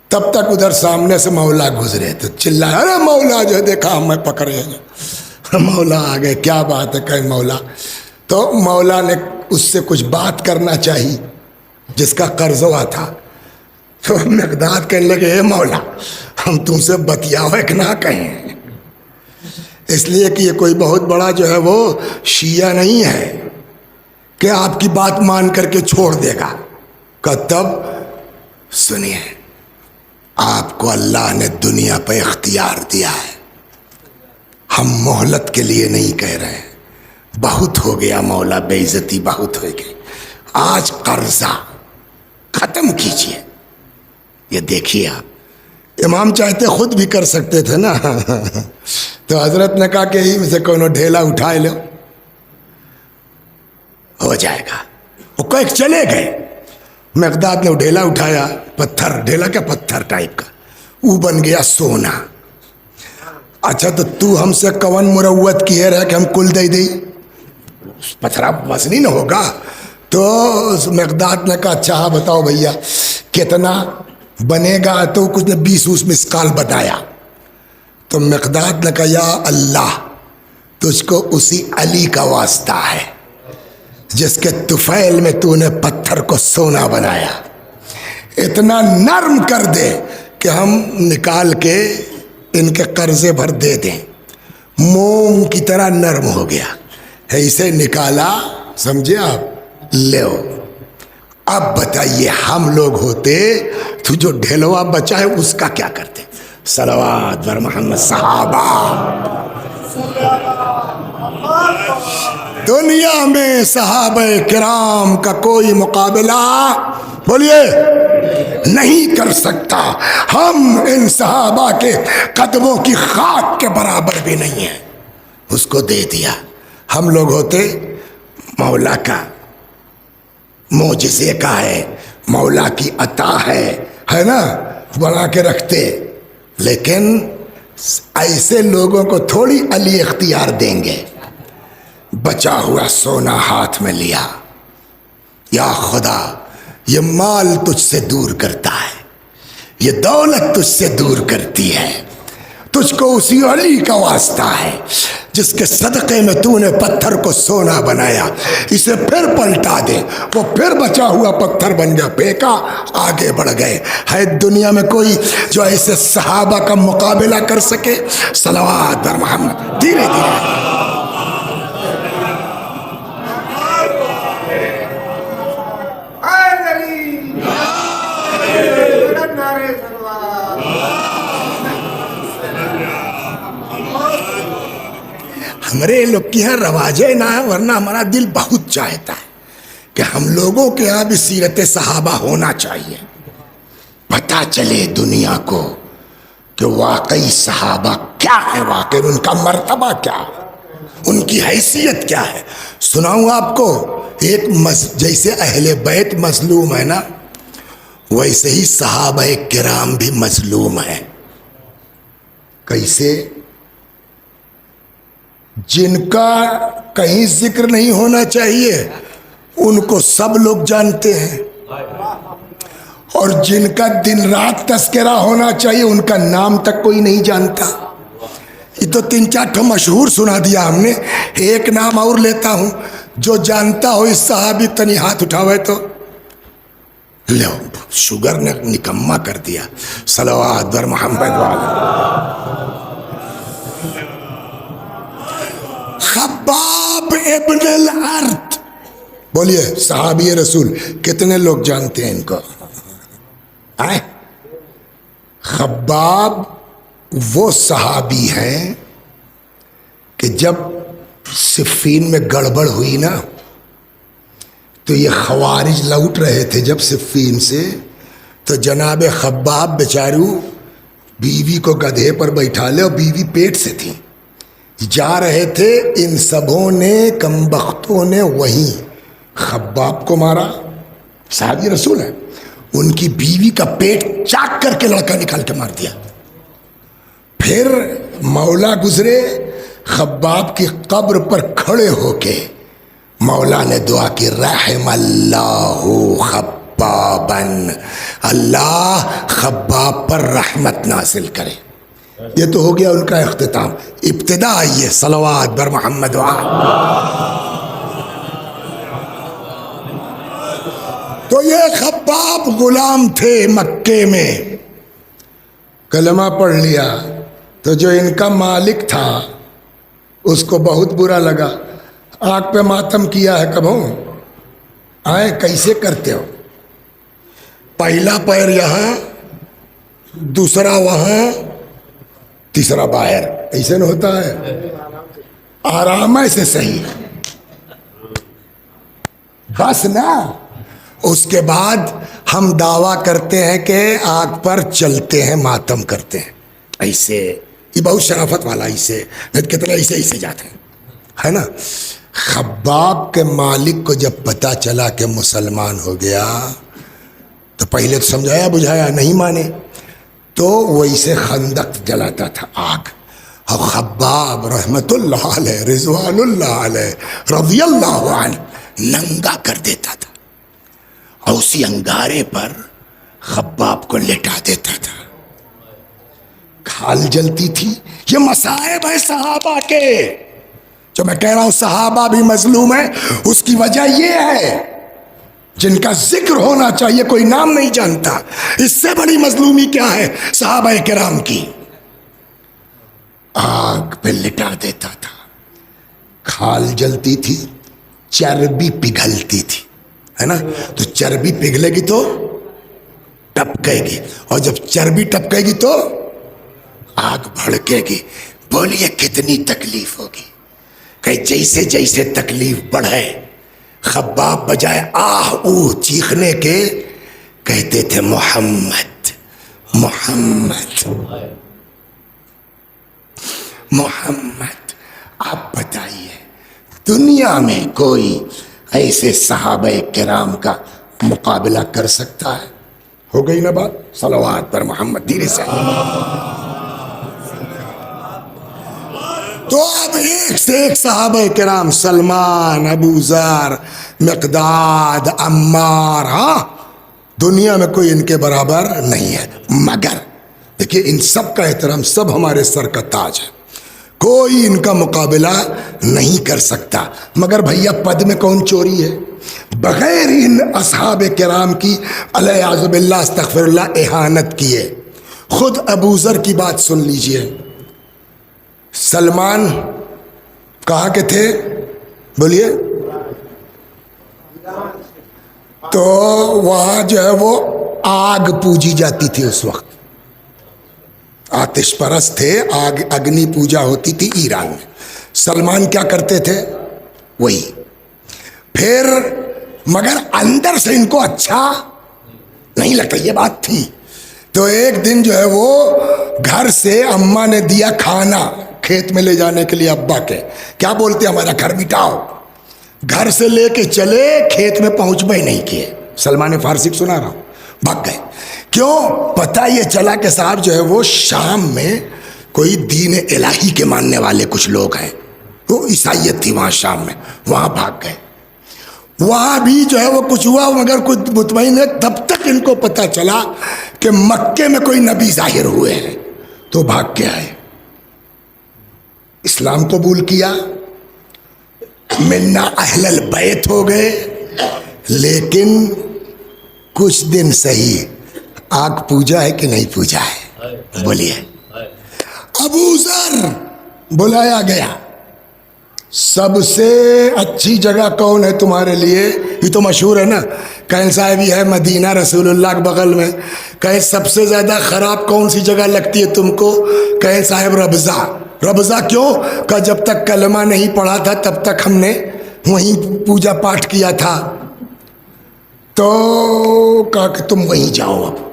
تب تک ادھر سامنے سے مولا گزرے تو چلائے، ارے مولا جو دیکھا ہمیں پکڑے۔ مولا آ گئے، کیا بات ہے؟ کہ مولا، تو مولا نے اس سے کچھ بات کرنا چاہی جس کا قرض ہوا تھا۔ تو مقداد کہنے لگے اے مولا، ہم تم سے بتیاؤ ایک نہ کہیں، اس لیے کہ یہ کوئی بہت بڑا جو ہے وہ شیعہ نہیں ہے کہ آپ کی بات مان کر کے چھوڑ دے گا۔ کہ تب سنیے، آپ کو اللہ نے دنیا پہ اختیار دیا ہے، ہم مہلت کے لیے نہیں کہہ رہے ہیں، بہت ہو گیا مولا، بے عزتی بہت ہو گئی، آج قرضہ ختم کیجئے۔ یہ دیکھیے آپ، امام چاہتے خود بھی کر سکتے تھے نا تو حضرت نے کہا کہ میں سے کوئی ڈھیلا اٹھائے لو، ہو جائے گا۔ وہ کوئی چلے گئے، مقداد نے ڈھیلا اٹھایا، پتھر، ڈھیلا کیا پتھر ٹائپ کا، وہ بن گیا سونا۔ اچھا تو ہم سے کون مروت کی ہے کہ ہم کل دے دی، پتھرا وزنی نہ ہوگا۔ تو مقداد نے کہا اچھا بتاؤ بھیا کتنا بنے گا، تو کچھ نے 20 مسقال بتایا۔ تو مقداد نے کہا یا اللہ تجھ کو اسی علی کا واسطہ ہے جس کے طفیل میں تو نے پتھر کو سونا بنایا، اتنا نرم کر دے کہ ہم نکال کے ان کے قرضے بھر دے دیں۔ موم کی طرح نرم ہو گیا، اسے نکالا، سمجھے آپ، لو۔ اب بتائیے ہم لوگ ہوتے تو جو ڈھیلوا بچا ہے اس کا کیا کرتے؟ صلوات بر محمد۔ صحابہ دنیا میں صحابہ کرام کا کوئی مقابلہ بولیے نہیں کر سکتا، ہم ان صحابہ کے قدموں کی خاک کے برابر بھی نہیں ہیں، اس کو دے دیا۔ ہم لوگ ہوتے مولا کا معجزے کا ہے، مولا کی عطا ہے نا، بنا کے رکھتے، لیکن ایسے لوگوں کو تھوڑی علی اختیار دیں گے۔ بچا ہوا سونا ہاتھ میں لیا، یا خدا یہ مال تجھ سے دور کرتا ہے، یہ دولت تجھ سے دور کرتی ہے، تجھ کو اسی علی کا واسطہ ہے جس کے صدقے میں تو نے پتھر کو سونا بنایا، اسے پھر پلٹا دے، وہ پھر بچا ہوا پتھر بن گیا، پھینکا، آگے بڑھ گئے۔ ہے دنیا میں کوئی جو ایسے صحابہ کا مقابلہ کر سکے؟ صلوات بر محمد۔ دھیرے دھیرے ہمارے لوگ کی یہاں رواجیں نہ ہے، ورنہ ہمارا دل بہت چاہتا ہے کہ ہم لوگوں کے یہاں بھی سیرت صحابہ ہونا چاہیے، پتہ چلے دنیا کو کہ واقعی صحابہ کیا ہے، واقعی ان کا مرتبہ کیا ہے، ان کی حیثیت کیا ہے۔ سناؤں آپ کو ایک جیسے اہل بیت مظلوم ہے نا، ویسے ہی صحابہ کرام بھی مظلوم ہیں۔ کیسے؟ جن کا کہیں ذکر نہیں ہونا چاہیے ان کو سب لوگ جانتے ہیں، اور جن کا دن رات تذکرہ ہونا چاہیے ان کا نام تک کوئی نہیں جانتا۔ یہ تو 3-4 مشہور سنا دیا ہم نے، ایک نام اور لیتا ہوں، جو جانتا ہو اس صحابی تنی ہاتھ اٹھاوے تو لو، شوگر نے نکما کر دیا۔ صلوات بر محمد والا۔ خباب ابن الارت، بولیے صحابی رسول، کتنے لوگ جانتے ہیں ان کو؟ خباب وہ صحابی ہیں کہ جب صفین میں گڑبڑ ہوئی نا، تو یہ خوارج لوٹ رہے تھے جب صفین سے، تو جناب خباب بیچارو بیوی کو گدھے پر بیٹھا لے، اور بیوی پیٹ سے تھی، جا رہے تھے، ان سبوں نے کمبختوں نے وہیں خباب کو مارا، صحابی رسول ہے، ان کی بیوی کا پیٹ چاک کر کے لڑکا نکال کے مار دیا۔ پھر مولا گزرے، خباب کی قبر پر کھڑے ہو کے مولا نے دعا کی، رحم اللہ خبابن، اللہ خباب پر رحمت نازل کرے۔ یہ تو ہو گیا ان کا اختتام۔ ابتدا آئیے، صلوات بر محمد تو یہ خباب غلام تھے مکے میں، کلمہ پڑھ لیا تو جو ان کا مالک تھا اس کو بہت برا لگا، آنکھ پہ ماتم کیا ہے کبھوں؟ آئے کیسے کرتے ہو؟ پہلا پیر یہاں، دوسرا وہاں، تیسرا باہر، ایسے نہ ہوتا ہے؟ آرام سے صحیح بس نا۔ اس کے بعد ہم دعویٰ کرتے ہیں کہ آگ پر چلتے ہیں، ماتم کرتے ہیں، ایسے یہ بہت شرافت والا، ایسے کتنا ایسے جاتے ہیں، ہے نا. خباب کے مالک کو جب پتا چلا کہ مسلمان ہو گیا تو پہلے تو سمجھایا بجھایا نہیں مانے، تو وہ اسے خندق جلاتا تھا آگ. اور خباب رحمت اللہ علیہ رضوان اللہ علیہ رضی اللہ عنہ ننگا کر دیتا تھا اور اسی انگارے پر خباب کو لٹا دیتا تھا. کھال جلتی تھی. یہ مصائب ہے صحابہ کے. جو میں کہہ رہا ہوں صحابہ بھی مظلوم ہے، اس کی وجہ یہ ہے جن کا ذکر ہونا چاہیے کوئی نام نہیں جانتا. اس سے بڑی مظلومی کیا ہے صحابہ کرام کی. آگ پہ لٹا دیتا تھا، کھال جلتی تھی، چربی پگھلتی تھی، ہے نا. تو چربی پگھلے گی تو ٹپکے گی، اور جب چربی ٹپکے گی تو آگ بھڑکے گی. بولیے کتنی تکلیف ہوگی. کہ جیسے جیسے تکلیف بڑھے خباب بجائے آہ اوہ چیخنے کے کہتے تھے محمد محمد محمد. آپ بتائیے دنیا میں کوئی ایسے صحابہ کرام کا مقابلہ کر سکتا ہے؟ ہو گئی نا بات. صلوات پر محمد دھیرے سے. تو اب ایک سے ایک صحابہ کرام، سلمان، ابو ذر، مقداد، عمار، ہاں دنیا میں کوئی ان کے برابر نہیں ہے. مگر دیکھیے ان سب کا احترام، سب ہمارے سر کا تاج ہے، کوئی ان کا مقابلہ نہیں کر سکتا. مگر بھیا پد میں کون چوری ہے؟ بغیر ان اصحاب کرام کی علیہ باللہ استغفر اللہ اہانت کیے. خود ابو ذر کی بات سن لیجئے. سلمان کہاں کے تھے بولیے؟ تو وہاں جو ہے وہ آگ پوجی جاتی تھی اس وقت، آتش پرست تھے، آگ اگنی پوجا ہوتی تھی ایران میں. سلمان کیا کرتے تھے؟ وہی. پھر مگر اندر سے ان کو اچھا نہیں لگتا، یہ بات تھی. تو ایک دن جو ہے وہ گھر سے اماں نے دیا کھانا کھیت میں لے جانے کے لیے. ابا کے کیا بولتے ہمارا گھر مٹاؤ. گھر سے لے کے چلے، کھیت میں پہنچ بھی نہیں کیے. سلمان فارسی سنا رہا ہوں. بھاگ گئے. کیوں؟ پتہ یہ چلا کہ صاحب جو ہے وہ شام میں کوئی دین الہی کے ماننے والے کچھ لوگ ہیں، وہ عیسائیت تھی وہاں شام میں، وہاں بھاگ گئے. وہاں بھی جو ہے وہ کچھ ہوا مگر کچھ مطمئن ہے. تب تک ان کو پتہ چلا کہ مکے میں کوئی نبی ظاہر ہوئے ہیں، تو بھاگ کے آئے. اسلام قبول کیا، منا اہل البیت ہو گئے. لیکن کچھ دن صحیح آگ پوجا ہے کہ نہیں پوجا ہے بولیے. ابو ذر بلایا گیا. سب سے اچھی جگہ کون ہے تمہارے لیے؟ یہ تو مشہور ہے نا. کہیں صاحب یہ ہے مدینہ رسول اللہ کے بغل میں. کہیں سب سے زیادہ خراب کون سی جگہ لگتی ہے تم کو؟ کہیں صاحب ربضہ. ربضہ کیوں؟ کہ جب تک کلمہ نہیں پڑھا تھا تب تک ہم نے وہیں پوجا پاٹ کیا تھا. تو کہا کہ تم وہیں جاؤ. اب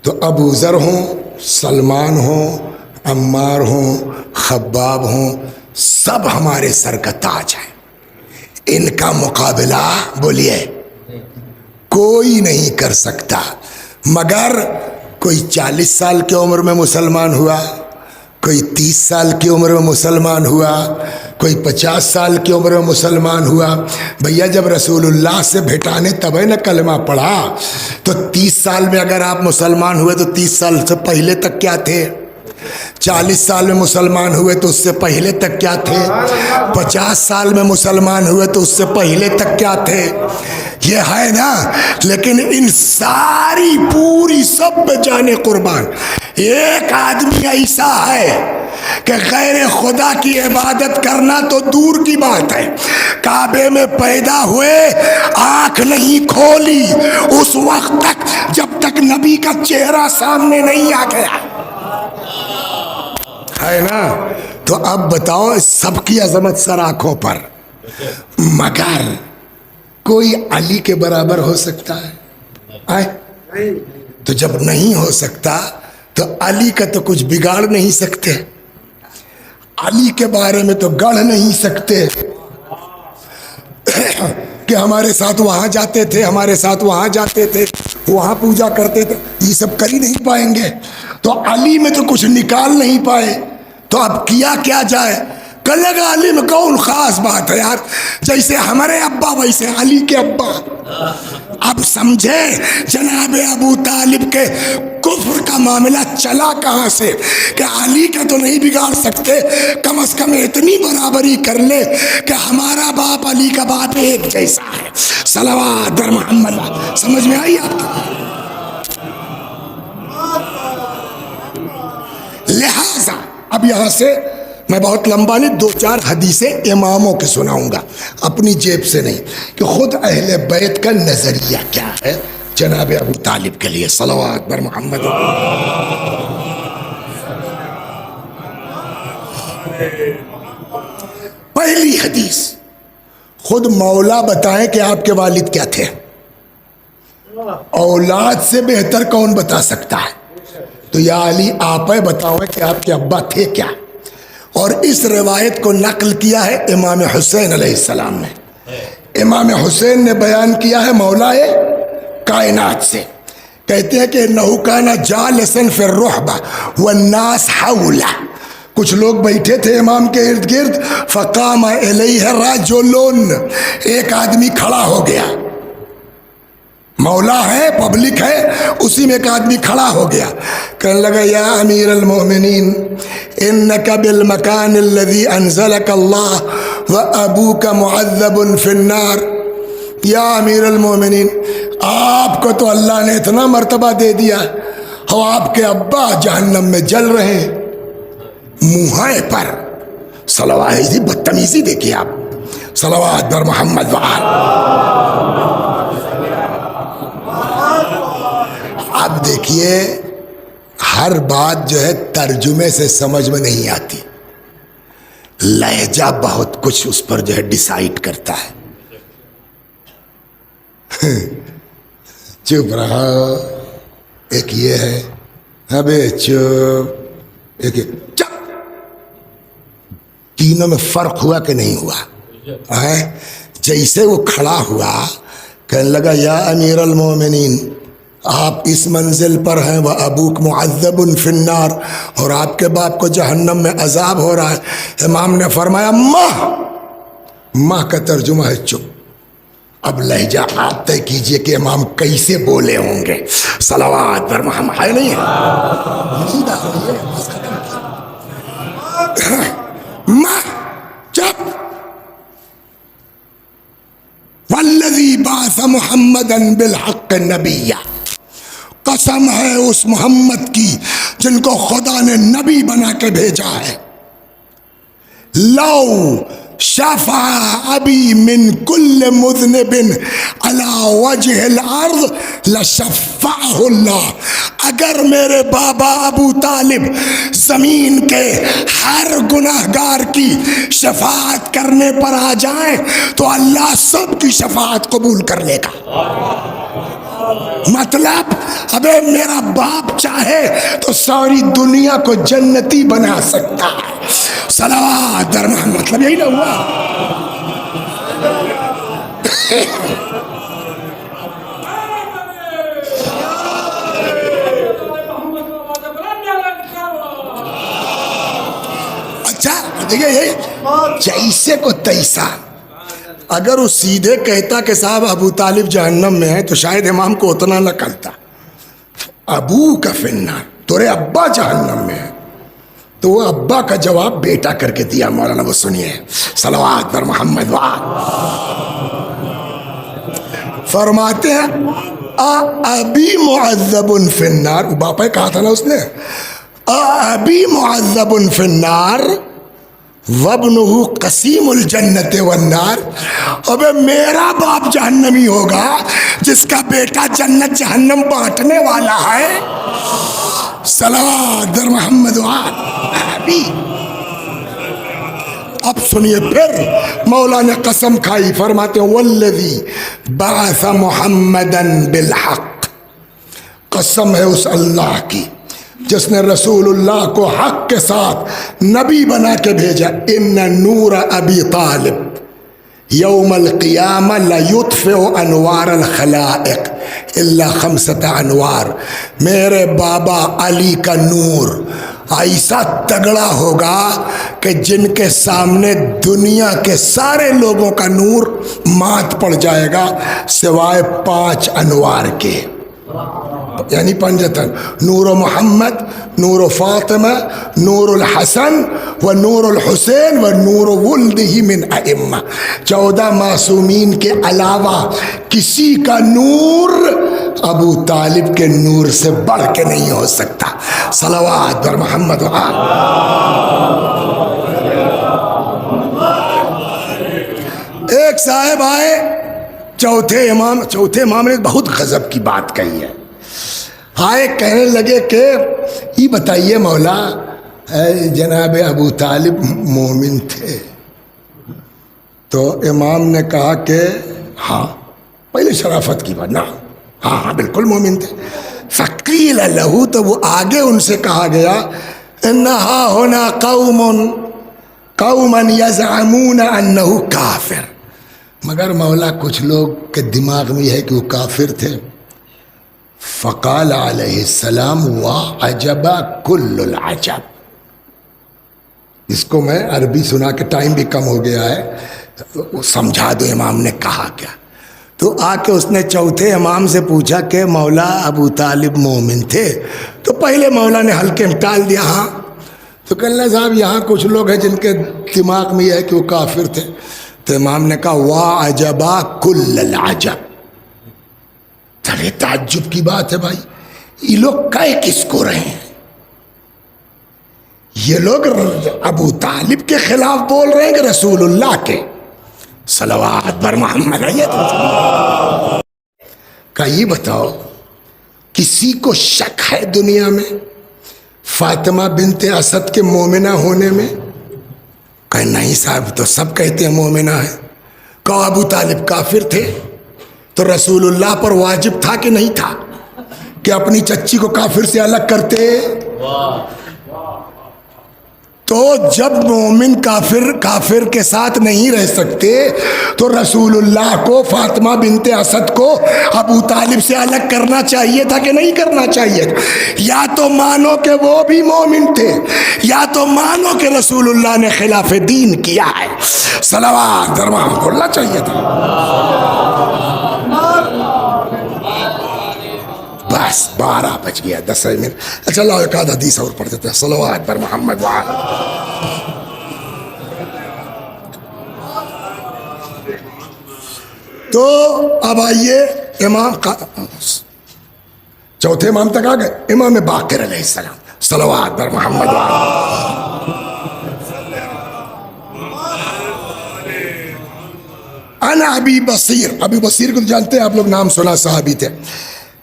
تو ابو ذر ہوں، سلمان ہوں، عمار ہوں، خباب ہوں، سب ہمارے سر کا تاج ہے. ان کا مقابلہ بولیے کوئی نہیں کر سکتا. مگر کوئی 40 سال کی عمر میں مسلمان ہوا، کوئی 30 سال کی عمر میں مسلمان ہوا، کوئی 50 سال کی عمر میں مسلمان ہوا. بھیا جب رسول اللہ سے بھیٹانے تب ہے نا کلمہ پڑھا. تو 30 سال میں اگر آپ مسلمان ہوئے تو 30 سال سے پہلے تک کیا تھے؟ 40 سال میں مسلمان ہوئے تو اس سے پہلے تک کیا تھے؟ 50 سال میں مسلمان ہوئے تو اس سے پہلے تک کیا تھے؟ یہ ہے نا. لیکن ان ساری پوری سب جانے قربان ایک آدمی ایسا ہے کہ غیر خدا کی عبادت کرنا تو دور کی بات ہے. کعبے میں پیدا ہوئے، آنکھ نہیں کھولی اس وقت تک جب تک نبی کا چہرہ سامنے نہیں آ گیا، ہے نا. تو اب بتاؤ سب کی عظمت سر آنکھوں پر، مگر کوئی علی کے برابر ہو سکتا ہے؟ آئے تو جب نہیں ہو سکتا تو علی کا تو کچھ بگاڑ نہیں سکتے، علی کے بارے میں تو گڑھ نہیں سکتے کہ ہمارے ساتھ وہاں جاتے تھے، ہمارے ساتھ وہاں جاتے تھے، وہاں پوجا کرتے تھے، یہ سب کر ہی نہیں پائیں گے، تو علی میں تو کچھ نکال نہیں پائے، تو اب کیا کیا جائے؟ کہنے لگا علی میں کون خاص بات ہے یار، جیسے ہمارے ابا ویسے علی کے ابا۔ اب سمجھے جناب ابو طالب کے کفر کا معاملہ چلا کہاں سے کہ علی کا تو نہیں بگاڑ سکتے، کم از کم اتنی برابری کر لے کہ ہمارا باپ علی کا باپ ایک جیسا ہے، صلوات بر محمد۔ سمجھ میں آئی آپ کو؟ لہذا اب یہاں سے میں بہت لمبا نہیں، 2-4 حدیثیں اماموں کے سناؤں گا، اپنی جیب سے نہیں، کہ خود اہل بیت کا نظریہ کیا ہے جناب ابو طالب کے لیے، صلوات بر محمد۔ پہلی حدیث، خود مولا بتائیں کہ آپ کے والد کیا تھے، اولاد سے بہتر کون بتا سکتا ہے؟ تو یا علی آپ بتاؤ کہ آپ کے ابا تھے کیا؟ اور اس روایت کو نقل کیا ہے امام حسین علیہ السلام نے، امام حسین نے بیان کیا ہے مولا کائنات سے، کہتے ہیں کہ انہو کان جالسا فی الرحبہ والناس حولہ، کچھ لوگ بیٹھے تھے امام کے ارد گرد، فقام الیہ رجل، ایک آدمی کھڑا ہو گیا، مولا ہے پبلک ہے، اسی میں ایک آدمی کھڑا ہو گیا، کہنے لگا یا امیر المؤمنین انک بالمکان الذی انزلک اللہ وابوک معذب فی النار، یا امیر المؤمنین آپ کو تو اللہ نے اتنا مرتبہ دے دیا اور آپ کے ابا جہنم میں جل رہے ہیں، منہ پر صلوات، بدتمیزی دیکھیے آپ، صلوات بر محمد وآل۔ اب دیکھیے ہر بات جو ہے ترجمے سے سمجھ میں نہیں آتی، لہجہ بہت کچھ اس پر جو ہے ڈیسائیڈ کرتا ہے۔ چپ رہا، ایک یہ ہے ابے چپ، ایک چپ، تینوں میں فرق ہوا کہ نہیں ہوا؟ جیسے وہ کھڑا ہوا کہنے لگا یا امیر المومنین آپ اس منزل پر ہیں، وہ ابوک معذب فی النار، اور آپ کے باپ کو جہنم میں عذاب ہو رہا ہے۔ امام نے فرمایا ماں کا ترجمہ ہے چپ۔ اب لہجہ آپ طے کیجئے کہ امام کیسے بولے ہوں گے، صلوات پر محمد ہے نہیں ماں چپ، والذی بعث محمدا بالحق نبیہ، قسم ہے اس محمد کی جن کو خدا نے نبی بنا کے بھیجا ہے، لو شفع ابی من کل مذنب علی وجہ الارض لشفعہ اللہ، اگر میرے بابا ابو طالب زمین کے ہر گناہگار کی شفاعت کرنے پر آ جائیں تو اللہ سب کی شفاعت قبول کر لے گا۔ مطلب ابے میرا باپ چاہے تو ساری دنیا کو جنتی بنا سکتا ہے، صلوات در محمد، مطلب یہی نہ ہوا۔ اچھا دیکھیں یہ جیسے کو تیسا، اگر وہ سیدھے کہتا کہ صاحب ابو طالب جہنم میں ہے تو شاید امام کو اتنا نہ کرتا، ابو کا فی النار، تورے ابا جہنم میں ہے، تو وہ ابا کا جواب بیٹا کر کے دیا مولانا، وہ سنیے صلوات پر محمد وآل۔ فرماتے ہیں ابی معذب فی النار، باپا کہا تھا نا اس نے، ابی معذب فی النار وابنہ قسیم الجنت والنار، اب میرا باپ جہنمی ہوگا جس کا بیٹا جنت جہنم بانٹنے والا ہے، صلوات در محمد ابی۔ اب سنیے پھر مولا نے قسم کھائی، فرماتے ہیں والذی بعث محمدا بالحق، قسم ہے اس اللہ کی جس نے رسول اللہ کو حق کے ساتھ نبی بنا کے بھیجا، ان نور ابی طالب یوم القیامہ لیطفئ انوار الخلائق الا 5 انوار، میرے بابا علی کا نور ایسا تگڑا ہوگا کہ جن کے سامنے دنیا کے سارے لوگوں کا نور مات پڑ جائے گا سوائے 5 انوار کے، یعنی 5 نور محمد، نور فاطمہ، نور الحسن و نور الحسین و نور ولدہ من ائمہ، 14 معصومین کے علاوہ کسی کا نور ابو طالب کے نور سے بڑھ کے نہیں ہو سکتا۔ صلوات بر محمد و آل۔ ایک صاحب آئے چوتھے امام نے بہت غضب کی بات کہی ہے، آئے کہنے لگے کہ یہ بتائیے مولا جناب ابو طالب مومن تھے؟ تو امام نے کہا کہ ہاں، پہلے شرافت کی بات، نا ہاں بالکل مومن تھے۔ فقیل لہو، تو وہ آگے ان سے کہا گیا انہا ہونا قوما یزعمون انہ کافر، مگر مولا کچھ لوگ کے دماغ میں ہے کہ وہ کافر تھے۔ فقال علیہ السلام وعجب کل العجب، اس کو میں عربی سنا کے ٹائم بھی کم ہو گیا ہے، سمجھا دو امام نے کہا کیا۔ تو آ کے اس نے چوتھے امام سے پوچھا کہ مولا ابو طالب مومن تھے؟ تو پہلے مولا نے ہلکے میں ٹال دیا ہاں۔ تو کہنے صاحب یہاں کچھ لوگ ہیں جن کے دماغ میں یہ ہے کہ وہ کافر تھے۔ تو امام نے کہا وعجبا کل العجب، بڑے تعجب کی بات ہے بھائی، یہ لوگ کہہ کس کو رہے ہیں؟ یہ لوگ ابو طالب کے خلاف بول رہے ہیں کہ رسول اللہ کے؟ صلوات بر محمد۔ کہ یہ بتاؤ کسی کو شک ہے دنیا میں فاطمہ بنت اسد کے مومنہ ہونے میں؟ کہ نہیں صاحب، تو سب کہتے ہیں مومنہ ہے۔ کہ ابو طالب کافر تھے تو رسول اللہ پر واجب تھا کہ نہیں تھا کہ اپنی چچی کو کافر سے الگ کرتے؟ تو جب مومن کافر کے ساتھ نہیں رہ سکتے تو رسول اللہ کو، فاطمہ بنت اسد کو ابو طالب سے الگ کرنا چاہیے تھا کہ نہیں کرنا چاہیے تھا؟ یا تو مانو کہ وہ بھی مومن تھے، یا تو مانو کہ رسول اللہ نے خلاف دین کیا ہے۔ صلوات درمان بولنا چاہیے تھا۔ بس 12 بج گیا، 10 منٹ۔ اچھا اللہ ایک آدھ حدیث اور پڑھ دیتے ہیں۔ صلوات پر محمد وعلا۔ تو اب آئیے امام چوتھے امام تک آ گئے، امام باقر علیہ السلام۔ صلوات پر محمد وعلا۔ انا ابی بصیر کو جانتے ہیں آپ لوگ، نام سنا، صحابی تھے۔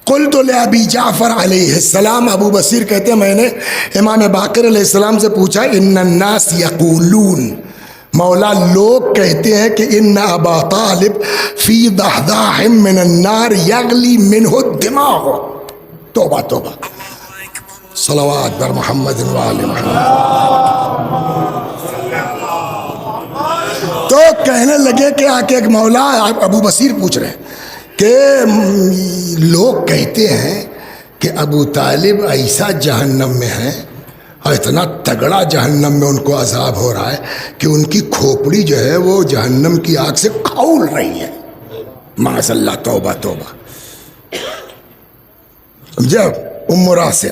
قلت لابی جعفر علیہ السلام، ابو بصیر کہتے ہیں میں نے امام باقر علیہ السلام سے پوچھا ان الناس یقولون، مولا لوگ کہتے ہیں کہ ان ابا طالب فی ضحضاح من النار یغلی منہ الدماغ۔ توبہ توبہ۔ صلوات بر محمد وآل محمد۔ تو کہنے لگے کہ آ کے ایک مولا، ابو بصیر پوچھ رہے ہیں کہ لوگ کہتے ہیں کہ ابو طالب ایسا جہنم میں ہے اور اتنا تگڑا جہنم میں ان کو عذاب ہو رہا ہے کہ ان کی کھوپڑی جو ہے وہ جہنم کی آگ سے کھول رہی ہے۔ معاذ اللہ، توبہ توبہ۔ جب امرا سے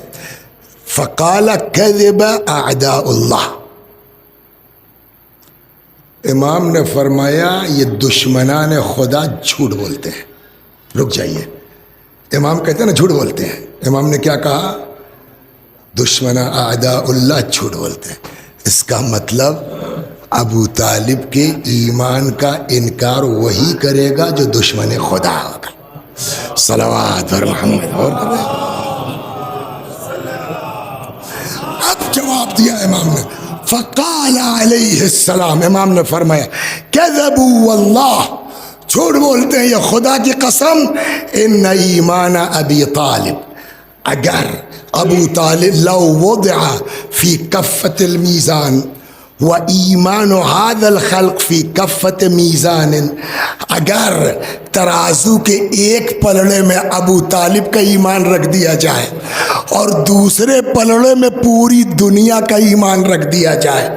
فقال کذب اعداء اللہ، امام نے فرمایا یہ دشمنان خدا جھوٹ بولتے ہیں۔ رک جائیے، امام کہتے ہیں نا جھوٹ بولتے ہیں، امام نے کیا کہا؟ دشمن اعداء اللہ جھوٹ بولتے ہیں۔ اس کا مطلب ابو طالب کے ایمان کا انکار وہی کرے گا جو دشمن خدا ہوگا۔ صلوات پر محمد۔ اور اب جواب دیا امام نے، فقال علیہ السلام، امام نے فرمایا کذبوا واللہ، جھوٹ بولتے ہیں یہ خدا کی قسم، ان ایمان ابی طالب، اگر ابو طالب لو وضع فی کفۃ المیزان و ایمان هذا الخلق فی کفۃ میزان، اگر ترازو کے ایک پلڑے میں ابو طالب کا ایمان رکھ دیا جائے اور دوسرے پلڑے میں پوری دنیا کا ایمان رکھ دیا جائے،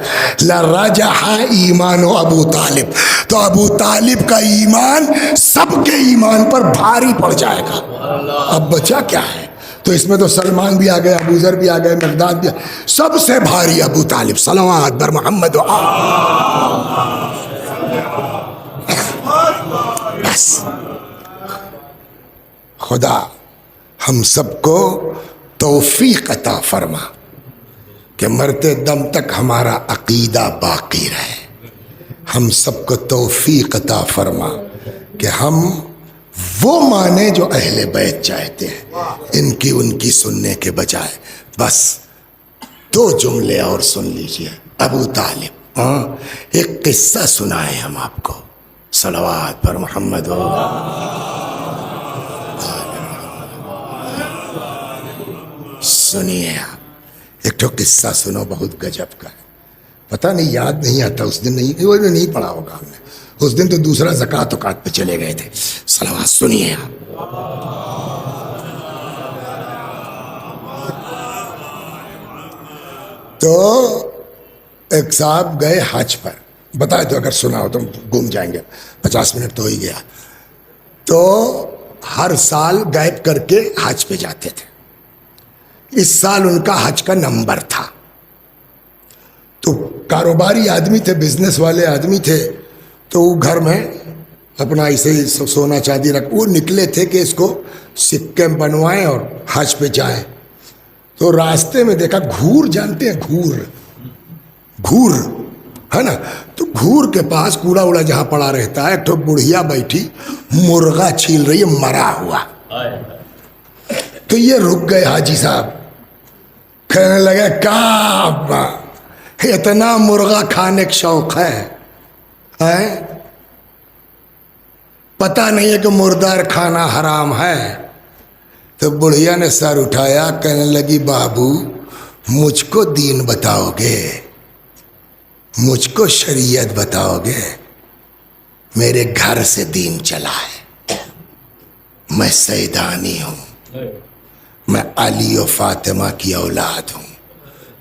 لرجح ایمان ابو طالب، تو ابو طالب کا ایمان سب کے ایمان پر بھاری پڑ جائے گا۔ اب بچا کیا ہے؟ تو اس میں تو سلمان بھی آ گئے، ابو ذر بھی آ گئے، مقداد بھی سب سے بھاری ابو طالب، صلوات بر محمد و بس خدا ہم سب کو توفیق عطا فرما کہ مرتے دم تک ہمارا عقیدہ باقی رہے۔ ہم سب کو توفیق عطا فرما کہ ہم وہ معنی جو اہل بیت چاہتے ہیں، ان کی سننے کے بجائے بس 2 جملے اور سن لیجئے۔ ابو طالب، ایک قصہ سنائے ہم آپ کو، صلوات پر محمد و سنیے آپ، ایک تو قصہ سنو، بہت گجب کا ہے، پتہ نہیں یاد نہیں آتا، اس دن نہیں پڑھا ہوگا ہم نے، اس دن تو دوسرا زکوٰۃ وقات پہ چلے گئے تھے۔ صلوات سنیے آپ۔ تو ایک صاحب گئے حج پر، بتائے تو اگر سنا ہو تو گم جائیں گے، 50 منٹ تو ہو ہی گیا۔ تو ہر سال غائب کر کے حج پہ جاتے تھے، اس سال ان کا حج کا نمبر تھا۔ تو کاروباری آدمی تھے، بزنس والے آدمی تھے، تو وہ گھر میں اپنا ایسے ہی سونا چاندی رکھ، وہ نکلے تھے کہ اس کو سکے بنوائیں اور حج پہ جائیں۔ تو راستے میں دیکھا گھور، جانتے ہیں گھور ہے نا، تو گھور کے پاس کوڑا اوڑا جہاں پڑا رہتا ہے، ایک تو بڑھیا بیٹھی مرغا چھیل رہی ہے مرا ہوا۔ تو یہ رک گئے حاجی صاحب، کہنے لگے کعبہ اتنا مرغا کھانے کا شوق ہے، پتہ نہیں ہے کہ مردار کھانا حرام ہے؟ تو بڑھیا نے سر اٹھایا، کہنے لگی بابو مجھ کو دین بتاؤ گے، مجھ کو شریعت بتاؤ گے؟ میرے گھر سے دین چلا ہے، میں سیدانی ہوں، میں علی و فاطمہ کی اولاد ہوں،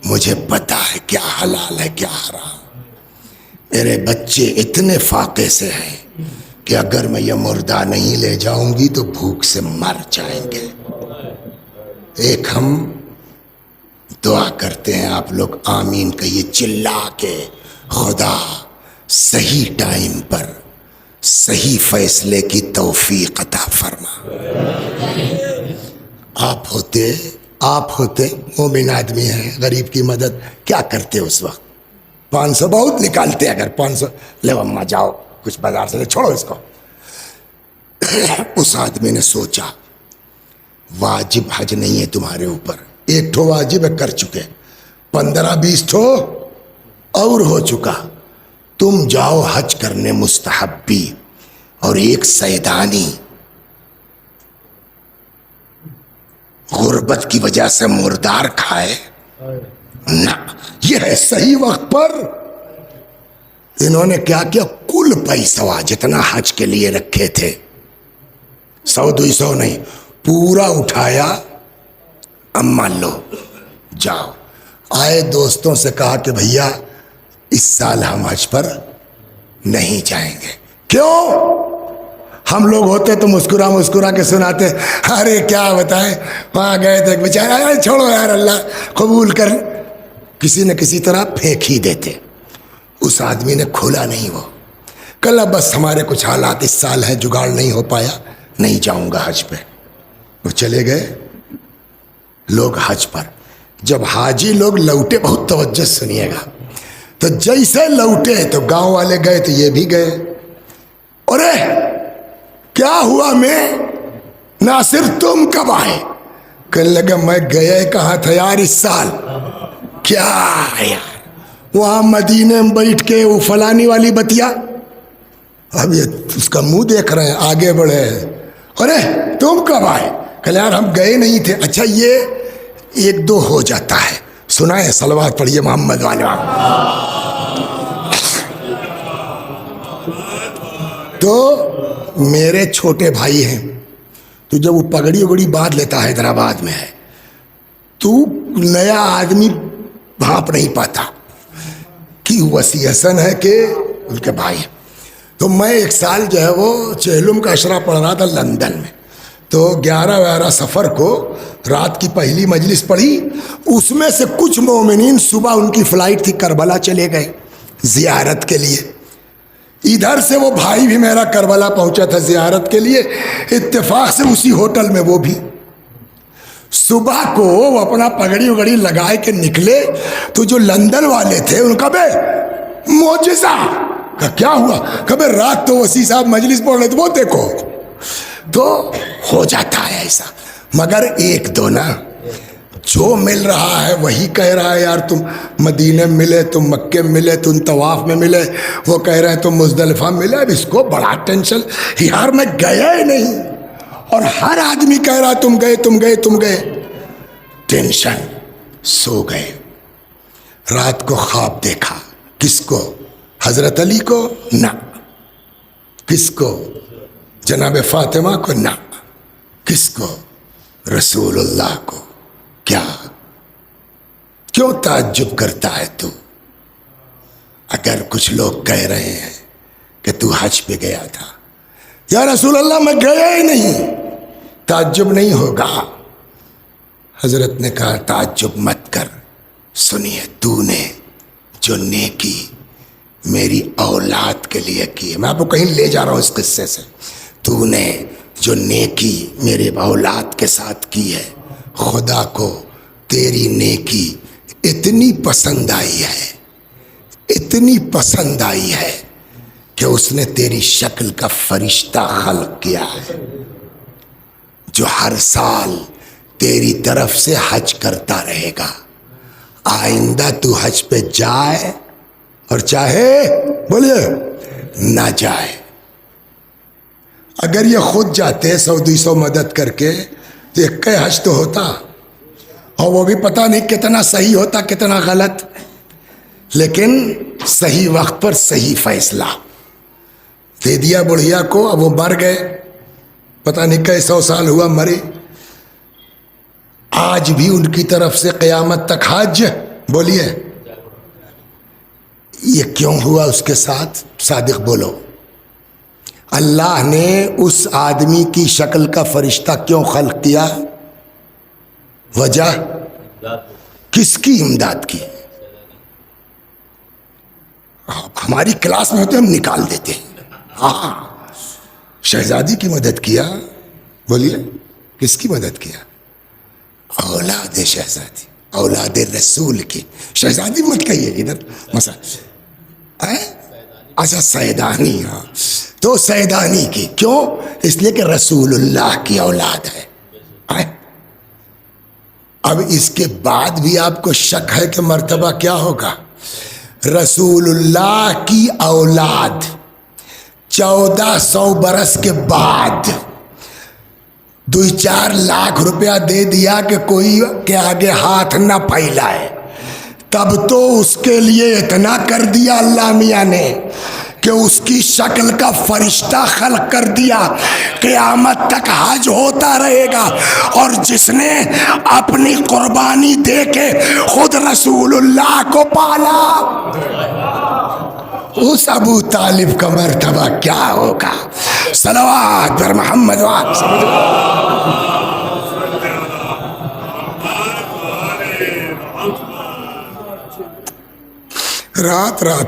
مجھے پتا ہے کیا حلال ہے کیا حرام۔ میرے بچے اتنے فاقے سے ہیں کہ اگر میں یہ مردہ نہیں لے جاؤں گی تو بھوک سے مر جائیں گے۔ ایک ہم دعا کرتے ہیں، آپ لوگ آمین کہیے چلا کے، خدا صحیح ٹائم پر صحیح فیصلے کی توفیق عطا فرما۔ آپ ہوتے مومن آدمی ہیں، غریب کی مدد کیا کرتے اس وقت؟ 500 بہت نکالتے، اگر 500 لے اما جاؤ کچھ بازار سے لے، چھوڑو اس کو۔ اس آدمی نے سوچا واجب حج نہیں ہے تمہارے اوپر، 1 ٹھو واجب ہے کر چکے، 15-20 ٹھو اور ہو چکا، تم جاؤ حج کرنے مستحب بھی، اور ایک سیدانی غربت کی وجہ سے مردار کھائے نہ، یہ ہے صحیح وقت پر۔ انہوں نے کیا کیا، کل پیسہ جتنا حج کے لیے رکھے تھے، 100-200 نہیں، پورا اٹھایا، اما لو جاؤ۔ آئے دوستوں سے کہا کہ بھیا اس سال ہم حج پر نہیں جائیں گے۔ کیوں؟ ہم لوگ ہوتے تو مسکرا کے سناتے، ارے کیا بتائیں وہاں گئے تھے بیچارے، چھوڑو یار اللہ قبول کر، کسی نہ کسی طرح پھینک ہی دیتے۔ اس آدمی نے کھولا نہیں، وہ کل بس ہمارے کچھ حالات اس سال ہے، جگاڑ نہیں ہو پایا، نہیں جاؤں گا حج پہ۔ وہ چلے گئے لوگ حج پر۔ جب حاجی لوگ لوٹے، بہت توجہ سنیے گا، تو جیسے لوٹے تو گاؤں والے گئے تو یہ بھی گئے۔ ارے کیا ہوا میں ناصر تم کب آئے؟ کہنے لگا میں گیا کہاں تھا یار اس سال؟ کیا یار وہاں مدینے میں بیٹھ کے وہ فلانی والی بتیا، اب یہ اس کا منہ دیکھ رہے ہیں، آگے بڑھے، ارے تم کب آئے؟ کہ یار ہم گئے نہیں تھے. اچھا یہ ایک دو ہو جاتا ہے. سنائے صلوات پڑھیے محمد والے. تو میرے چھوٹے بھائی ہیں, تو جب وہ پگڑی وگڑی باندھ لیتا ہے, حیدرآباد میں ہے, تو نیا آدمی بھانپ نہیں پاتا کہ وسیع حسن ہے کہ ان کے بھائی. تو میں ایک سال جو ہے وہ چہلم کا اشرا پڑھ رہا تھا لندن میں. تو 11 سفر کو رات کی پہلی مجلس پڑھی. اس میں سے کچھ مومنین صبح ان کی فلائٹ تھی, کربلا چلے گئے زیارت کے لیے. ادھر سے وہ بھائی بھی میرا کربلا پہنچا تھا زیارت کے لیے, اتفاق سے اسی ہوٹل میں وہ بھی. صبح کو وہ اپنا پگڑی وگڑی لگائے کے نکلے, تو جو لندن والے تھے ان کا بے معجزہ. کیا ہوا؟ کبھی رات تو وسیع صاحب مجلس پڑھ رہے تھے, وہ دیکھو. تو ہو جاتا ہے ایسا. مگر ایک دو نا جو مل رہا ہے وہی کہہ رہا ہے یار تم مدینے میں ملے, تم مکے میں ملے, تم طواف میں ملے, وہ کہہ رہے ہیں تم مزدلفہ میں ملے. اب اس کو بڑا ٹینشن, یار میں گیا ہی نہیں, اور ہر آدمی کہہ رہا تم گئے تم گئے تم گئے. ٹینشن. سو گئے. رات کو خواب دیکھا. کس کو؟ حضرت علی کو؟ نہ. کس کو؟ جناب فاطمہ کو؟ نہ. کس کو؟ رسول اللہ کو. کیا کیوں تعجب کرتا ہے تو؟ اگر کچھ لوگ کہہ رہے ہیں کہ تو حج پہ گیا تھا, یا رسول اللہ میں گیا ہی نہیں, تعجب نہیں ہوگا. حضرت نے کہا تعجب مت کر. سنیے, تو نے جو نیکی میری اولاد کے لیے کی ہے, میں آپ کو کہیں لے جا رہا ہوں اس قصے سے, تو نے جو نیکی میرے اولاد کے ساتھ کی ہے, خدا کو تیری نیکی اتنی پسند آئی ہے, اتنی پسند آئی ہے کہ اس نے تیری شکل کا فرشتہ خلق کیا ہے, جو ہر سال تیری طرف سے حج کرتا رہے گا. آئندہ تو حج پہ جائے اور چاہے بولیے نہ جائے. اگر یہ خود جاتے 100-200 مدد کر کے تو ایک حج تو ہوتا, اور وہ بھی پتہ نہیں کتنا صحیح ہوتا کتنا غلط. لیکن صحیح وقت پر صحیح فیصلہ دے دیا بڑھیا کو. اب وہ مر گئے, پتہ نہیں کئی 100 سال ہوا مرے. آج بھی ان کی طرف سے قیامت تک حج. بولیے یہ کیوں ہوا اس کے ساتھ؟ صادق بولو. اللہ نے اس آدمی کی شکل کا فرشتہ کیوں خلق کیا؟ وجہ کس کی امداد کی؟ ہماری کلاس میں ہوتے ہم نکال دیتے ہیں. ہاں, شہزادی کی مدد کیا. بولیے کس کی مدد کیا؟ اولاد شہزادی, اولاد رسول کی. شہزادی مت کہیے ادھر مثلا. اچھا سیدانی. ہاں تو سیدانی کی. کیوں؟ اس لیے کہ رسول اللہ کی اولاد ہے. اب اس کے بعد بھی آپ کو شک ہے کہ مرتبہ کیا ہوگا؟ رسول اللہ کی اولاد 1400 برس کے بعد 2-4 لاکھ روپیہ دے دیا کہ کوئی کے آگے ہاتھ نہ پھیلائے, تب تو اس کے لیے اتنا کر دیا اللہ میاں نے کہ اس کی شکل کا فرشتہ خلق کر دیا. قیامت تک حج ہوتا رہے گا. اور جس نے اپنی قربانی دے کے خود رسول اللہ کو پالا, اس ابو طالب کا مرتبہ کیا ہوگا؟ صلوات پر محمد رات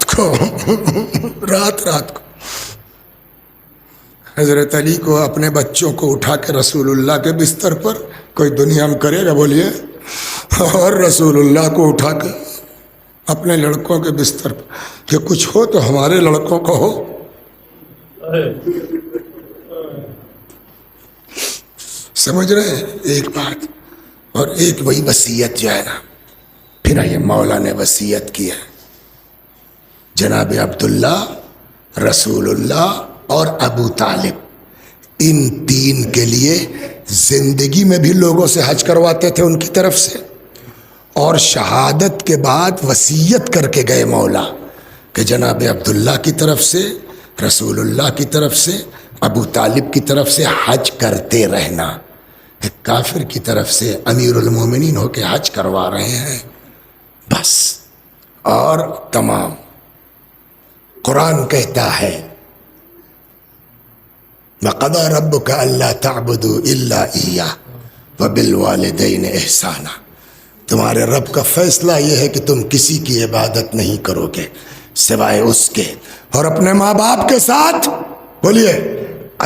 کو حضرت علی کو اپنے بچوں کو اٹھا کے رسول اللہ کے بستر پر, کوئی دنیا میں کرے گا بولیے, اور رسول اللہ کو اٹھا کے اپنے لڑکوں کے بستر پر کہ کچھ ہو تو ہمارے لڑکوں کو ہو. سمجھ رہے ایک بات؟ اور ایک وہی وصیت جو ہے نا, پھر یہ مولا نے وصیت کی ہے, جناب عبداللہ, رسول اللہ اور ابو طالب, ان 3 کے لیے زندگی میں بھی لوگوں سے حج کرواتے تھے ان کی طرف سے، اور شہادت کے بعد وصیت کر کے گئے مولا کہ جناب عبداللہ کی طرف سے، رسول اللہ کی طرف سے، ابو طالب کی طرف سے حج کرتے رہنا۔ ایک کافر کی طرف سے امیر المومنین ہو کے حج کروا رہے ہیں، بس اور تمام۔ قرآن کہتا ہے وَقَضَىٰ رَبُّكَ أَلَّا تَعْبُدُوا إِلَّا إِيَّاهُ وَبِالْوَالِدَيْنِ إِحْسَانًا، تمہارے رب کا فیصلہ یہ ہے کہ تم کسی کی عبادت نہیں کرو گے سوائے اس کے، اور اپنے ماں باپ کے ساتھ بولیے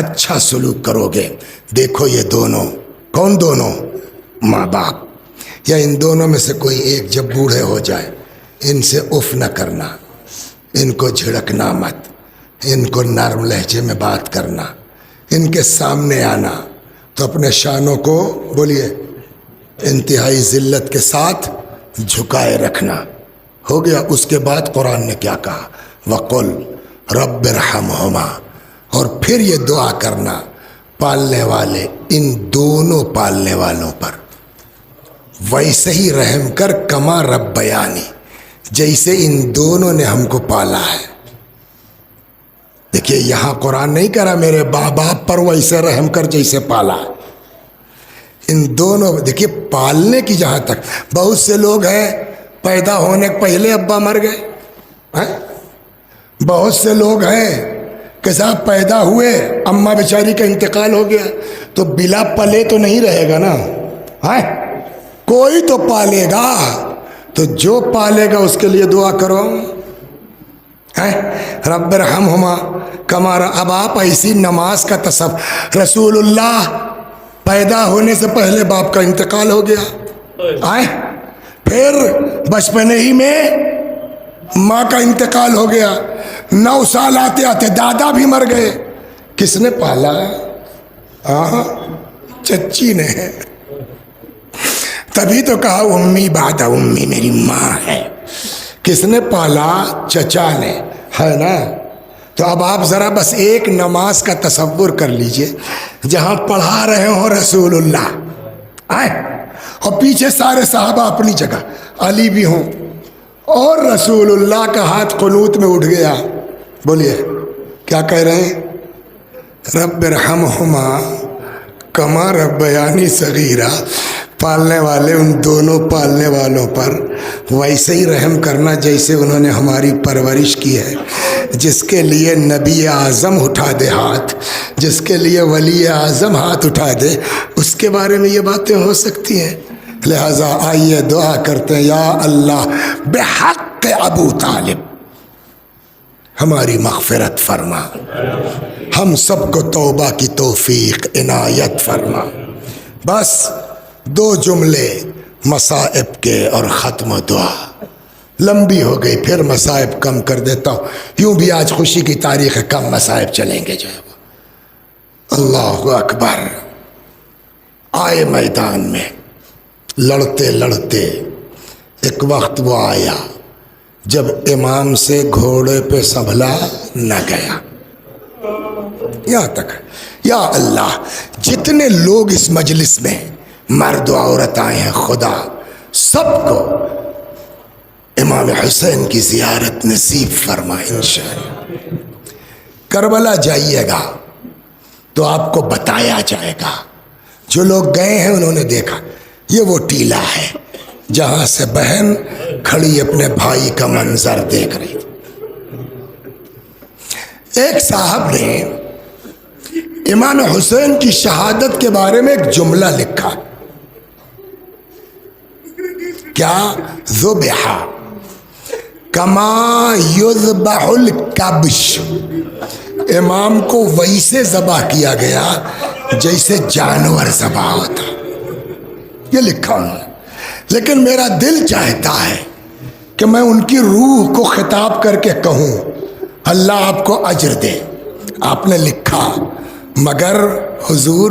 اچھا سلوک کرو گے۔ دیکھو یہ دونوں، کون دونوں؟ ماں باپ، یا ان دونوں میں سے کوئی ایک جب بوڑھے ہو جائے، ان سے اف نہ کرنا، ان کو جھڑکنا مت، ان کو نرم لہجے میں بات کرنا، ان کے سامنے آنا تو اپنے شانوں کو بولیے انتہائی ذلت کے ساتھ جھکائے رکھنا۔ ہو گیا۔ اس کے بعد قرآن نے کیا کہا؟ وَقُلْ رَبِّ ارْحَمْهُمَا، اور پھر یہ دعا کرنا پالنے والے ان دونوں پالنے والوں پر ویسے ہی رحم کر کما ربیانی، جیسے ان دونوں نے ہم کو پالا ہے۔ دیکھیے یہاں قرآن نہیں کہہ رہا میرے باپ پر ویسے رحم کر جیسے پالا، ان دونوں۔ دیکھیے پالنے کی جہاں تک، بہت سے لوگ ہیں پیدا ہونے کے پہلے ابا مر گئے، بہت سے لوگ ہیں کہ صاحب پیدا ہوئے اماں بیچاری کا انتقال ہو گیا، تو بلا پلے تو نہیں رہے گا نا، کوئی تو پالے گا، تو جو پالے گا اس کے لیے دعا کرو۔ رب ارحمہما کما، اب آپ ایسی نماز کا تصور، رسول اللہ پیدا ہونے سے پہلے باپ کا انتقال ہو گیا، پھر بچپنے ہی میں ماں کا انتقال ہو گیا، 9 سال آتے آتے دادا بھی مر گئے، کس نے پالا؟ چچی نے۔ تبھی تو کہا امی بعد امی، میری ماں ہے۔ کس نے پالا؟ چچا نے، ہے نا؟ تو اب آپ ذرا بس ایک نماز کا تصور کر لیجئے جہاں پڑھا رہے ہوں رسول اللہ، اور پیچھے سارے صحابہ اپنی جگہ، علی بھی ہوں، اور رسول اللہ کا ہاتھ قنوت میں اٹھ گیا، بولیے کیا کہہ رہے ہیں؟ رب ارحمہما کما ربیانی صغیرہ، پالنے والے ان دونوں پالنے والوں پر ویسے ہی رحم کرنا جیسے انہوں نے ہماری پرورش کی ہے۔ جس کے لیے نبی اعظم اٹھا دے ہاتھ، جس کے لیے ولی اعظم ہاتھ اٹھا دے، اس کے بارے میں یہ باتیں ہو سکتی ہیں؟ لہٰذا آئیے دعا کرتے ہیں، یا اللہ بحق ابو طالب ہماری مغفرت فرما، ہم سب کو توبہ کی توفیق عنایت فرما۔ بس 2 جملے مصائب کے اور ختم دعا، لمبی ہو گئی، پھر مصائب کم کر دیتا ہوں، یوں بھی آج خوشی کی تاریخ ہے، کم مصائب چلیں گے جو ہے وہ۔ اللہ اکبر۔ آئے میدان میں لڑتے لڑتے ایک وقت وہ آیا جب امام سے گھوڑے پہ سنبھلا نہ گیا۔ یہاں تک یا اللہ جتنے لوگ اس مجلس میں مرد و عورت آئے ہیں، خدا سب کو امام حسین کی زیارت نصیب فرما انشاءاللہ۔ کربلا جائیے گا تو آپ کو بتایا جائے گا، جو لوگ گئے ہیں انہوں نے دیکھا، یہ وہ ٹیلا ہے جہاں سے بہن کھڑی اپنے بھائی کا منظر دیکھ رہی تھی۔ ایک صاحب نے امام حسین کی شہادت کے بارے میں ایک جملہ لکھا، کیا؟ ذبح کما یذبح الکبش، امام کو ویسے ذبح کیا گیا جیسے جانور ذبح ہوتا، یہ لکھا انہوں نے۔ لیکن میرا دل چاہتا ہے کہ میں ان کی روح کو خطاب کر کے کہوں اللہ آپ کو اجر دے۔ آپ نے لکھا مگر حضور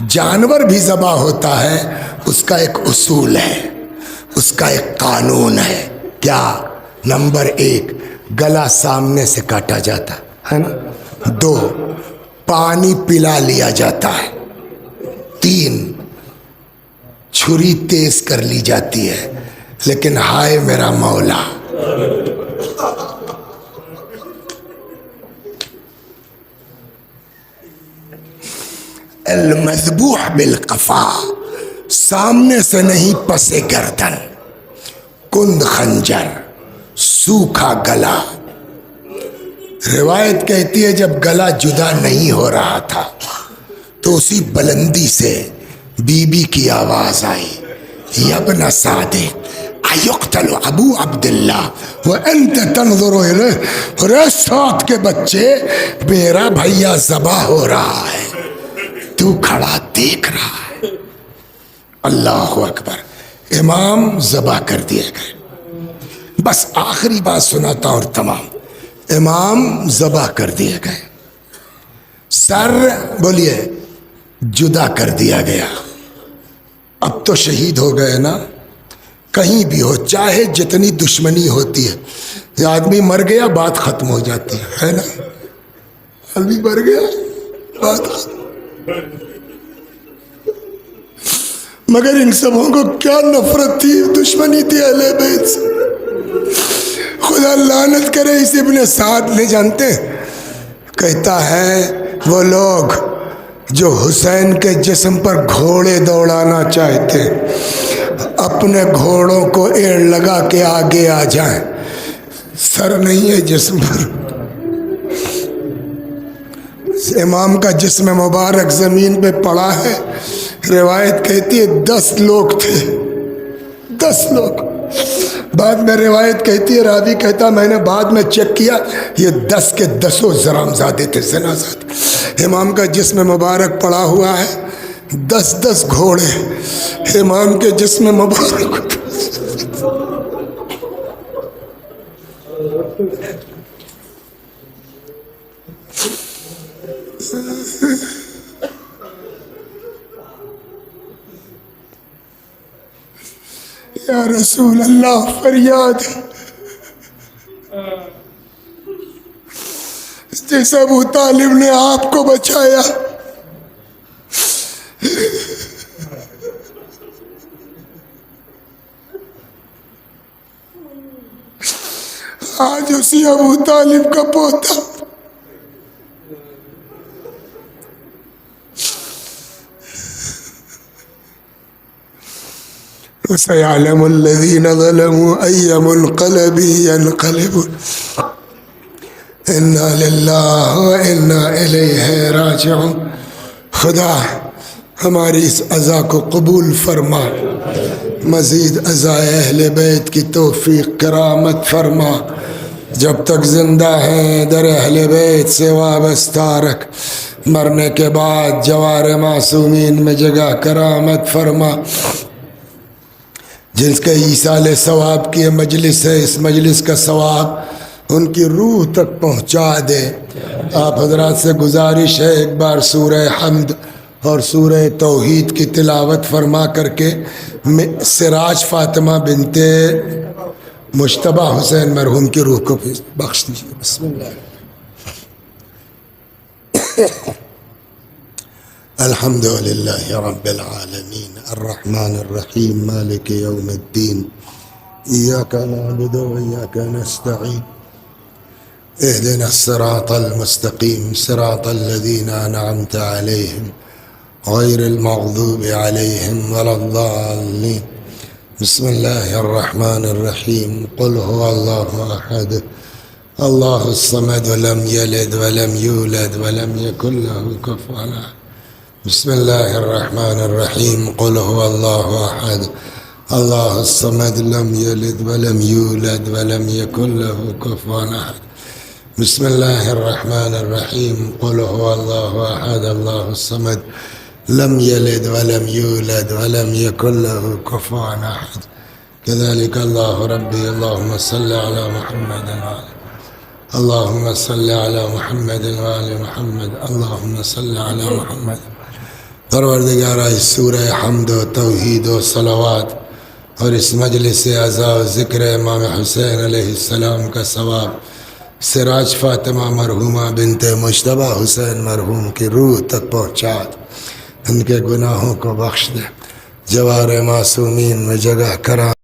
جانور بھی ذبح ہوتا ہے، اس کا ایک اصول ہے، اس کا ایک قانون ہے، کیا؟ نمبر 1 گلا سامنے سے کاٹا جاتا ہے نا، 2 پانی پلا لیا جاتا ہے، 3 چھری تیز کر لی جاتی ہے، لیکن ہائے میرا مولا، المذبوح بالقفا، سامنے سے نہیں پس گردن، کند خنجر، سوکھا گلا۔ روایت کہتی ہے جب گلا جدا نہیں ہو رہا تھا تو اسی بلندی سے بی بی کی آواز آئی، یا ابن سعد ایقتل ابو عبداللہ وانت تنظر الیہ، رے سعد کے بچے، میرا بھیا ذبح ہو رہا ہے، تو کھڑا دیکھ رہا ہے۔ اللہ اکبر، امام ذبح کر دیے گئے۔ بس آخری بات سناتا اور تمام، امام ذبح کر دیے گئے، سر بولیے جدا کر دیا گیا۔ اب تو شہید ہو گئے نا، کہیں بھی ہو چاہے جتنی دشمنی ہوتی ہے، یہ آدمی مر گیا بات ختم ہو جاتی ہے نا، آدمی مر گیا بات ختم۔ مگر ان سبوں کو کیا نفرت تھی، دشمنی تھی اہل بیت سے، خدا لعنت کرے اس ابن سعد نے، جانتے کہتا ہے وہ لوگ جو حسین کے جسم پر گھوڑے دوڑانا چاہتے اپنے گھوڑوں کو ایڑ لگا کے آگے آ جائیں، سر نہیں ہے جسم پر، امام کا جسم مبارک زمین پہ پڑا ہے۔ روایت کہتی ہے 10 لوگ تھے، 10 لوگ، بعد میں روایت کہتی ہے، راوی کہتا میں نے بعد میں چیک کیا، یہ 10 کے 10 زرام زادے تھے، زنا زادے۔ امام کا جسم مبارک پڑا ہوا ہے، 10 گھوڑے امام کے جسم مبارک۔ یا رسول اللہ، فریاد جیسے ابو طالب نے آپ کو بچایا، آج اسی ابو طالب کا پوتا وَسَيَعْلَمُ الَّذِينَ ظَلَمُوا أَيَّ مُنْقَلَبٍ يَنْقَلِبُونَ اِنَّا لِلَّهِ وَإِنَّا إِلَيْهِ رَاجِعُونَ۔ خدا ہماری اس عزا کو قبول فرما، مزید عزائے اہل بیت کی توفیق کرامت فرما، جب تک زندہ ہیں در اہل بیت سے وابستہ رکھ، مرنے کے بعد جوار معصومین میں جگہ کرامت فرما۔ جن کے ایصال ثواب کی مجلس ہے، اس مجلس کا ثواب ان کی روح تک پہنچا دے۔ آپ حضرات سے گزارش ہے ایک بار سورہ حمد اور سورہ توحید کی تلاوت فرما کر کے سراج فاطمہ بنت مجتبیٰ حسین مرحوم کی روح کو بخش دیجیے۔ بسم اللہ۔ الحمد للہ رب العالمین الرحمن الرحیم مالک یوم الدین ایاک نعبد و ایاک نستعین اهدنا الصراط المستقیم صراط الذین انعمت علیہم غیر المغضوب علیہم ولا الضالین۔ بسم اللہ الرحمن الرحیم قل هو اللہ احد اللہ الصمد لم یلد ولم یولد ولم یکن له کفوا احد۔ بسم اللہ الرحمن الرحیم قل هو اللہ احد اللہ الصمد لم یلد ولم یولد ولم یکن له کفوا احد۔ بسم اللہ الرحمن الرحیم قل هو اللہ احد اللہ الصمد لم یلد ولم یولد ولم یکن له کفوا احد۔ كذلك اللہ ربی اللہم صل علی محمد اللہم صل علی محمد وآل محمد اللہم صل علی محمد۔ پروردگارہ اس سورہ حمد و توحید و صلوات اور اس مجلس عزا و ذکر امام حسین علیہ السلام کا ثواب سراج فاطمہ مرحومہ بنت مجتبیٰ حسین مرحوم کی روح تک پہنچا۔ ان کے گناہوں کو بخش دے، جوار معصومین میں جگہ کرا